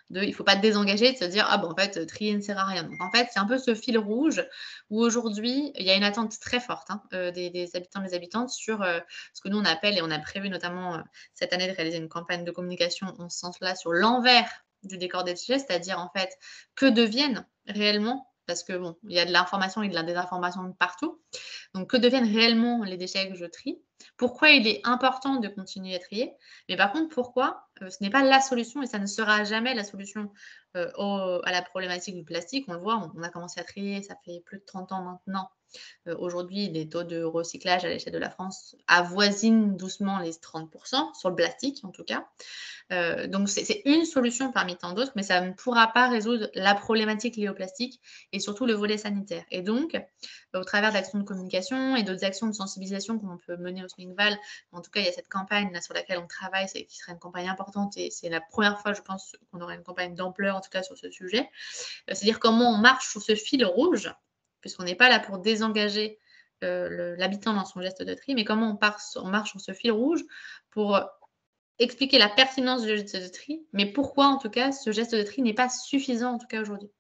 il ne faut pas désengager de se dire « Ah bon, en fait, trier ne sert à rien ». Donc en fait, c'est un peu ce fil rouge où aujourd'hui, il y a une attente très forte des habitants et des habitantes sur ce que nous, on appelle, et on a prévu notamment cette année de réaliser une campagne de communication en ce sens-là, sur l'envers du décor des déchets, c'est-à-dire en fait, que deviennent réellement, parce que bon, il y a de l'information et de la désinformation de partout, donc que deviennent réellement les déchets que je trie, pourquoi il est important de continuer à trier, mais par contre, pourquoi ce n'est pas la solution et ça ne sera jamais la solution à la problématique du plastique. On le voit, on a commencé à trier, ça fait plus de 30 ans maintenant. Aujourd'hui, les taux de recyclage à l'échelle de la France avoisinent doucement les 30%, sur le plastique en tout cas. Donc, c'est une solution parmi tant d'autres, mais ça ne pourra pas résoudre la problématique liée au plastique et surtout le volet sanitaire. Et donc, au travers d'actions de communication et d'autres actions de sensibilisation qu'on peut mener au SMICVAL, en tout cas, il y a cette campagne là, sur laquelle on travaille, qui sera une campagne importante et c'est la première fois, je pense, qu'on aura une campagne d'ampleur, en tout cas, sur ce sujet. C'est-à-dire comment on marche sur ce fil rouge, puisqu'on n'est pas là pour désengager l'habitant dans son geste de tri, mais comment on marche sur ce fil rouge pour expliquer la pertinence du geste de tri, mais pourquoi, en tout cas, ce geste de tri n'est pas suffisant, en tout cas, aujourd'hui.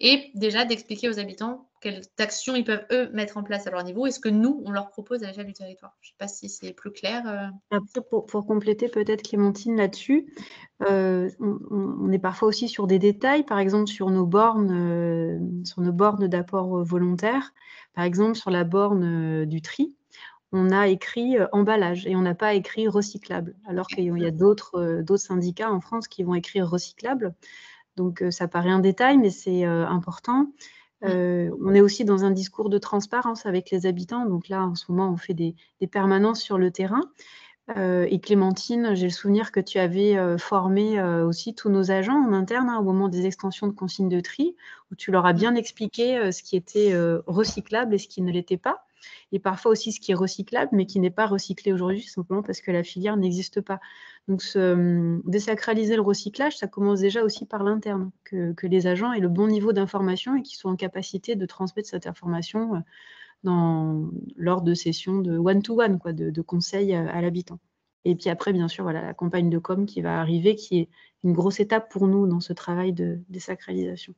Et déjà, d'expliquer aux habitants quelles actions ils peuvent, eux, mettre en place à leur niveau et ce que nous, on leur propose à l'échelle du territoire. Je ne sais pas si c'est plus clair. Après, pour compléter peut-être, Clémentine, là-dessus, on est parfois aussi sur des détails, par exemple sur nos bornes d'apport volontaire, par exemple sur la borne du tri. On a écrit emballage et on n'a pas écrit recyclable, alors qu'il y a d'autres syndicats en France qui vont écrire recyclable. Donc, ça paraît un détail, mais c'est important. On est aussi dans un discours de transparence avec les habitants. Donc là, en ce moment, on fait des permanences sur le terrain. Et Clémentine, j'ai le souvenir que tu avais formé aussi tous nos agents en interne au moment des extensions de consignes de tri, où tu leur as bien expliqué ce qui était recyclable et ce qui ne l'était pas. Et parfois aussi ce qui est recyclable, mais qui n'est pas recyclé aujourd'hui, simplement parce que la filière n'existe pas. Donc, désacraliser le recyclage, ça commence déjà aussi par l'interne, que les agents aient le bon niveau d'information et qu'ils soient en capacité de transmettre cette information lors de sessions de one-to-one, de conseils à l'habitant. Et puis après, bien sûr, voilà, la campagne de com qui va arriver, qui est une grosse étape pour nous dans ce travail de désacralisation.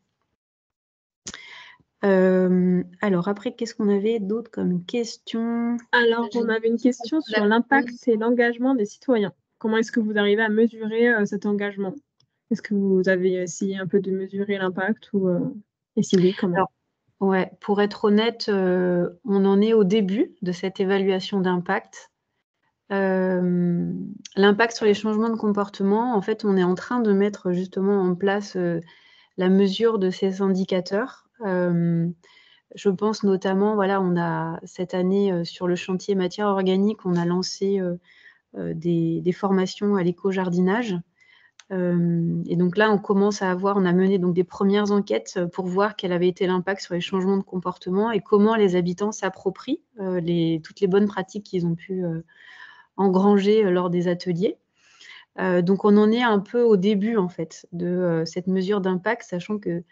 Alors après, qu'est-ce qu'on avait d'autre comme question? Alors, on avait une question sur l'impact et l'engagement des citoyens. Comment est-ce que vous arrivez à mesurer cet engagement? Est-ce que vous avez essayé un peu de mesurer l'impact et si oui, comment? Alors, ouais, pour être honnête, on en est au début de cette évaluation d'impact. L'impact sur les changements de comportement, en fait, on est en train de mettre justement en place la mesure de ces indicateurs. Je pense notamment, voilà, on a cette année sur le chantier matière organique, on a lancé des formations à l'éco-jardinage. Et donc là, on a mené donc des premières enquêtes pour voir quel avait été l'impact sur les changements de comportement et comment les habitants s'approprient toutes les bonnes pratiques qu'ils ont pu engranger lors des ateliers. Donc on en est un peu au début en fait de cette mesure d'impact, sachant que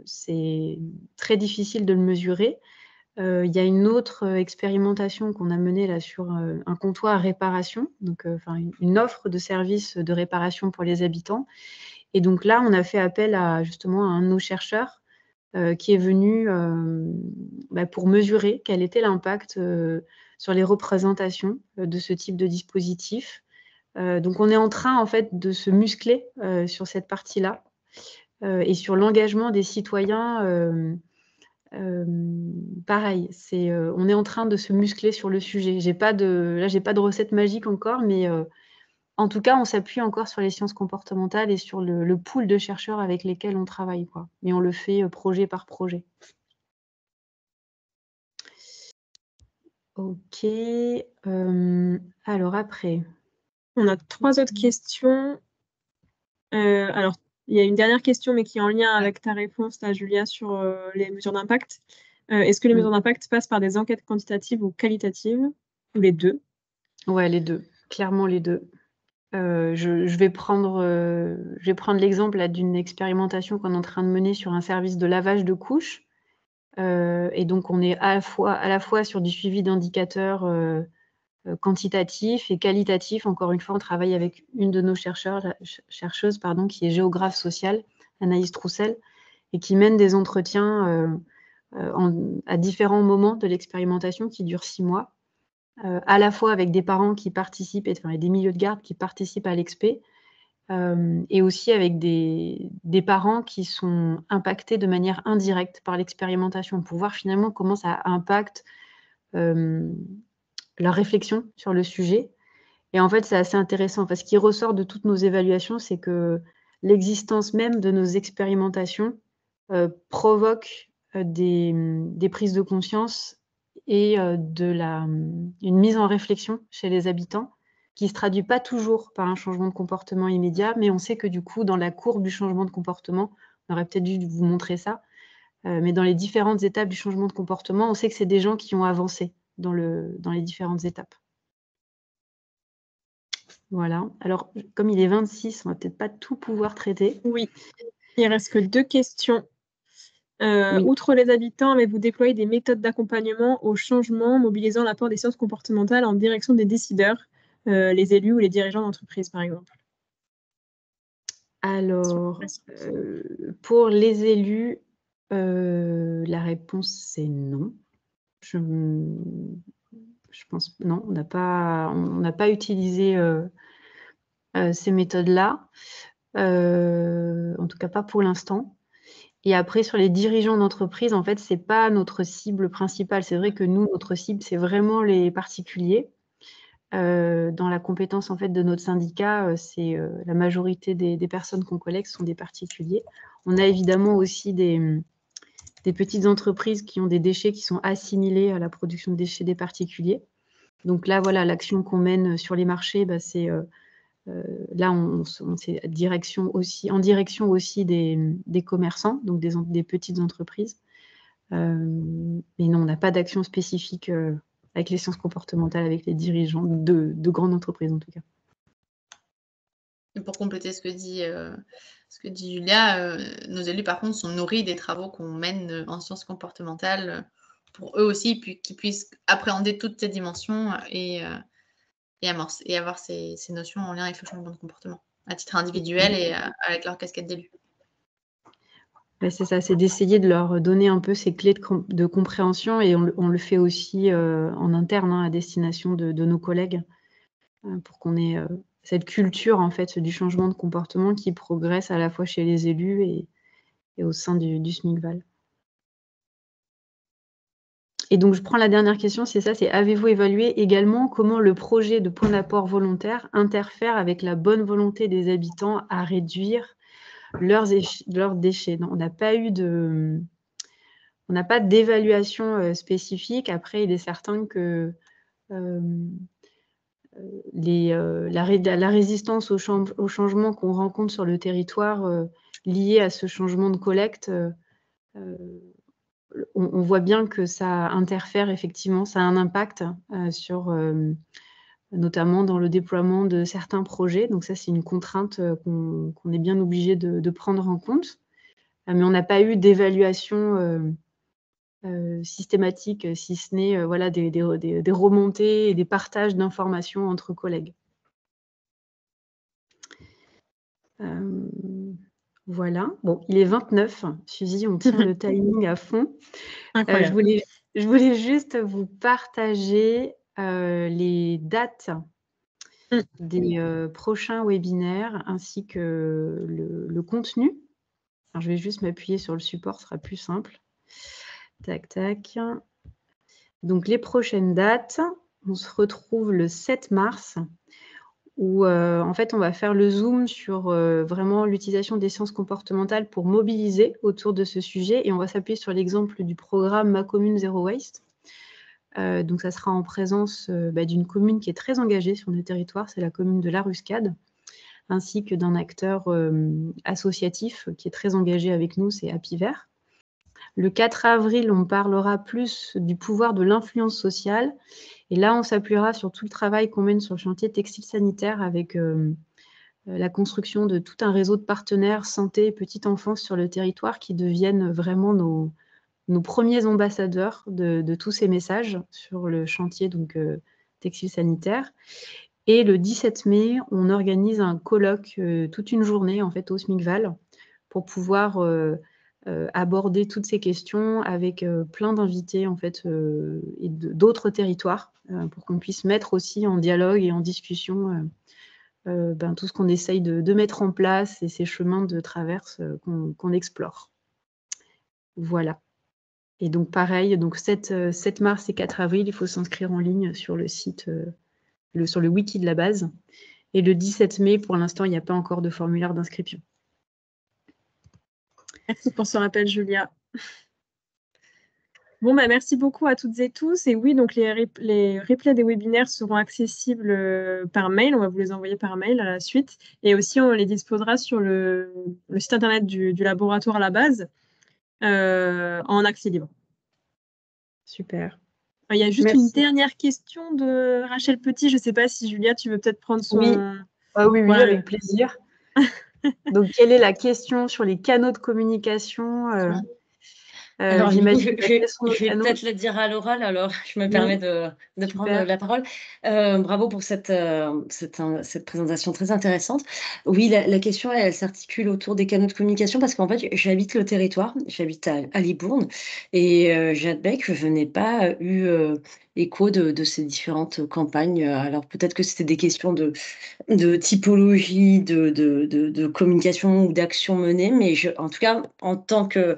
c'est très difficile de le mesurer. Il y a une autre expérimentation qu'on a menée là sur un comptoir réparation, donc une offre de services de réparation pour les habitants. Et donc là, on a fait appel justement à un de nos chercheurs qui est venu pour mesurer quel était l'impact sur les représentations de ce type de dispositif. Donc on est en train en fait de se muscler sur cette partie-là et sur l'engagement des citoyens. Pareil, on est en train de se muscler sur le sujet. J'ai pas de recette magique encore, mais en tout cas, on s'appuie encore sur les sciences comportementales et sur le pool de chercheurs avec lesquels on travaille, quoi. Et on le fait projet par projet. Ok. Alors après. On a 3 autres questions. Alors, il y a une dernière question, mais qui est en lien avec ta réponse, là, Julia, sur les mesures d'impact. Est-ce que les mesures d'impact passent par des enquêtes quantitatives ou qualitatives, ou les deux? Ouais, les deux. Clairement les deux. Je vais prendre l'exemple d'une expérimentation qu'on est en train de mener sur un service de lavage de couches. Et donc, on est à la fois sur du suivi d'indicateurs quantitatifs et qualitatifs. Encore une fois, on travaille avec une de nos chercheuses qui est géographe sociale, Anaïs Troussel, et qui mène des entretiens à différents moments de l'expérimentation qui durent 6 mois. À la fois avec des parents qui participent, et des milieux de garde qui participent à l'expé, et aussi avec des parents qui sont impactés de manière indirecte par l'expérimentation, pour voir finalement comment ça impacte leur réflexion sur le sujet. Et en fait, c'est assez intéressant, parce qu'il ressort de toutes nos évaluations, c'est que l'existence même de nos expérimentations provoque des prises de conscience et une mise en réflexion chez les habitants, qui ne se traduit pas toujours par un changement de comportement immédiat, mais on sait que du coup, dans la courbe du changement de comportement, on aurait peut-être dû vous montrer ça, mais dans les différentes étapes du changement de comportement, on sait que c'est des gens qui ont avancé dans les différentes étapes. Voilà. Alors, comme il est 26, on ne va peut-être pas tout pouvoir traiter. Oui, il ne reste que 2 questions. Oui. Outre les habitants, avez-vous déployé des méthodes d'accompagnement au changement, mobilisant l'apport des sciences comportementales en direction des décideurs, les élus ou les dirigeants d'entreprise, par exemple? Alors, pour les élus, la réponse, c'est non. Je pense non, on n'a pas utilisé ces méthodes-là, en tout cas pas pour l'instant. Et après, sur les dirigeants d'entreprise, en fait, c'est pas notre cible principale. C'est vrai que nous, notre cible, c'est vraiment les particuliers. Dans la compétence en fait de notre syndicat, c'est la majorité des personnes qu'on collecte sont des particuliers. On a évidemment aussi des petites entreprises qui ont des déchets qui sont assimilés à la production de déchets des particuliers. Donc là, voilà, l'action qu'on mène sur les marchés, c'est là, c'est en direction aussi des commerçants, donc des petites entreprises. Mais non, on n'a pas d'action spécifique avec les sciences comportementales, avec les dirigeants de grandes entreprises en tout cas. Et pour compléter ce que dit Julia, nos élus par contre sont nourris des travaux qu'on mène en sciences comportementales pour eux aussi, puis qu'ils puissent appréhender toutes ces dimensions et avoir ces notions en lien avec le changement de comportement, à titre individuel et avec leur casquette d'élu. C'est ça, c'est d'essayer de leur donner un peu ces clés de compréhension, et on le fait aussi en interne à destination de nos collègues, pour qu'on ait cette culture en fait du changement de comportement qui progresse à la fois chez les élus et au sein du SMICVAL. Et donc je prends la dernière question, c'est ça, c'est avez-vous évalué également comment le projet de point d'apport volontaire interfère avec la bonne volonté des habitants à réduire leurs déchets? Non, on n'a pas d'évaluation spécifique. Après, il est certain que la résistance au changement qu'on rencontre sur le territoire lié à ce changement de collecte, on voit bien que ça interfère effectivement, ça a un impact sur notamment dans le déploiement de certains projets. Donc ça, c'est une contrainte qu'on est bien obligé de prendre en compte. Mais on n'a pas eu d'évaluation systématiques, si ce n'est voilà, des remontées et des partages d'informations entre collègues. Voilà. Bon, il est 29. Suzy, on tient le timing à fond. Je voulais juste vous partager les dates des prochains webinaires ainsi que le contenu. Alors, je vais juste m'appuyer sur le support, ce sera plus simple. Tac, tac. Donc, les prochaines dates, on se retrouve le 7 mars où en fait, on va faire le zoom sur vraiment l'utilisation des sciences comportementales pour mobiliser autour de ce sujet. Et on va s'appuyer sur l'exemple du programme Ma Commune Zero Waste. Donc, ça sera en présence d'une commune qui est très engagée sur le territoire, c'est la commune de La Ruscade, ainsi que d'un acteur associatif qui est très engagé avec nous, c'est Happy Vert. Le 4 avril, on parlera plus du pouvoir de l'influence sociale. Et là, on s'appuiera sur tout le travail qu'on mène sur le chantier textile sanitaire avec la construction de tout un réseau de partenaires santé et petite enfance sur le territoire qui deviennent vraiment nos premiers ambassadeurs de tous ces messages sur le chantier donc, textile sanitaire. Et le 17 mai, on organise un colloque toute une journée en fait, au SMICVAL pour pouvoir aborder toutes ces questions avec plein d'invités en fait, et d'autres territoires pour qu'on puisse mettre aussi en dialogue et en discussion tout ce qu'on essaye de mettre en place et ces chemins de traverse qu'on explore. Voilà. Et donc pareil, donc 7 mars et 4 avril, il faut s'inscrire en ligne sur le site, sur le wiki de la base. Et le 17 mai, pour l'instant, il n'y a pas encore de formulaire d'inscription. Merci pour ce rappel, Julia. Bon, merci beaucoup à toutes et tous. Et oui, donc les replays des webinaires seront accessibles par mail. On va vous les envoyer par mail à la suite. Et aussi, on les disposera sur le site internet du laboratoire à la base en accès libre. Super. Il y a juste une dernière question de Rachel Petit. Je ne sais pas si Julia, tu veux peut-être prendre son... Oui, oui, avec plaisir. Donc, quelle est la question sur les canaux de communication Alors, je vais peut-être le dire à l'oral, alors je me permets de prendre la parole. Bravo pour cette présentation très intéressante. Oui, la question, elle s'articule autour des canaux de communication parce qu'en fait, j'habite le territoire, j'habite à Libourne et j'admets que je n'ai pas eu écho de ces différentes campagnes. Alors, peut-être que c'était des questions de typologie, de communication ou d'action menée, mais en tout cas, en tant que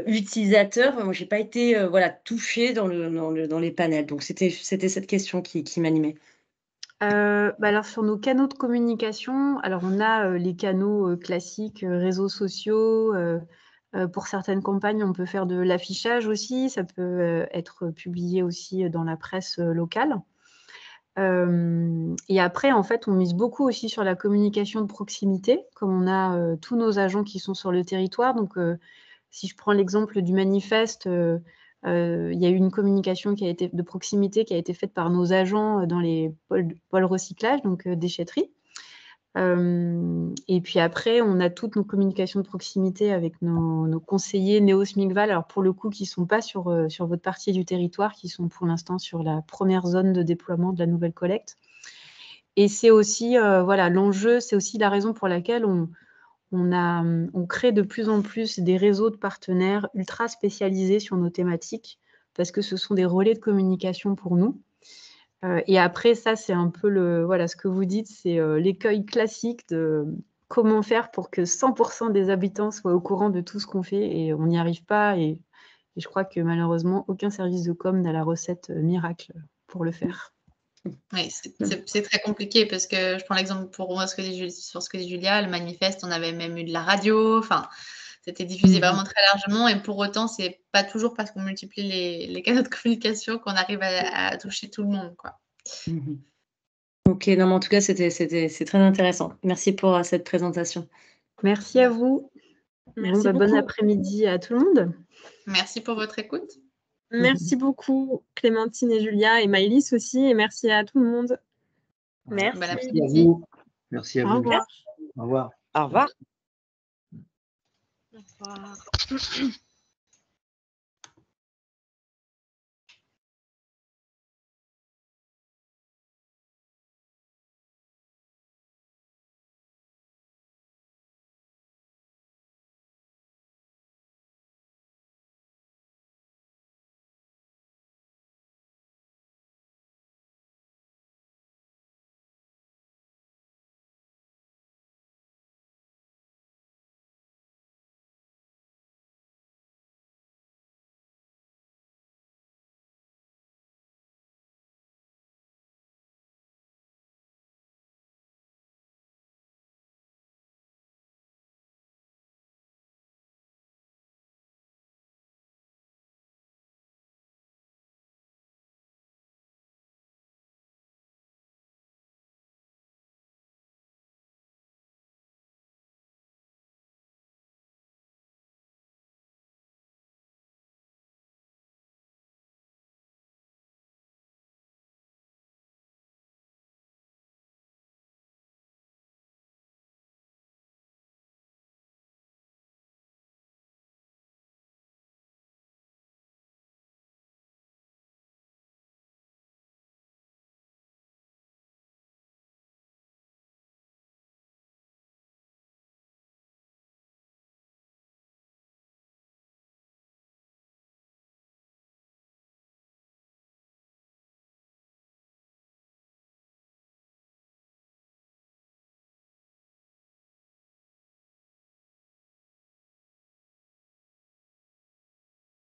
utilisateur, moi, j'ai pas été touchée dans les panels. Donc, c'était cette question qui m'animait. Alors, sur nos canaux de communication, alors on a les canaux classiques, réseaux sociaux. Pour certaines campagnes, on peut faire de l'affichage aussi. Ça peut être publié aussi dans la presse locale. Et après, en fait, on mise beaucoup aussi sur la communication de proximité, comme on a tous nos agents qui sont sur le territoire. Donc, si je prends l'exemple du manifeste, il y a eu une communication de proximité qui a été faite par nos agents dans les pôles recyclage, donc déchetterie. Et puis après, on a toutes nos communications de proximité avec nos conseillers Néo-SMICVAL, alors pour le coup, qui ne sont pas sur votre partie du territoire, qui sont pour l'instant sur la première zone de déploiement de la nouvelle collecte. Et c'est aussi, l'enjeu, c'est aussi la raison pour laquelle on crée de plus en plus des réseaux de partenaires ultra spécialisés sur nos thématiques, parce que ce sont des relais de communication pour nous. Et après, ça, c'est un peu ce que vous dites, c'est l'écueil classique de comment faire pour que 100% des habitants soient au courant de tout ce qu'on fait, et on n'y arrive pas. Et je crois que malheureusement, aucun service de com n'a la recette miracle pour le faire. Oui, c'est très compliqué parce que je prends l'exemple pour moi sur ce que dit Julia, le manifeste, on avait même eu de la radio, enfin, c'était diffusé vraiment très largement et pour autant, c'est pas toujours parce qu'on multiplie les canaux de communication qu'on arrive à toucher tout le monde, quoi. Ok, non, mais en tout cas, c'est très intéressant. Merci pour cette présentation. Merci à vous. Bon après-midi à tout le monde. Merci pour votre écoute. Merci beaucoup, Clémentine et Julia, et Maëlys aussi, et merci à tout le monde. Merci. Bon Merci à vous. Merci à vous. Au revoir. Au revoir. Au revoir. Au revoir.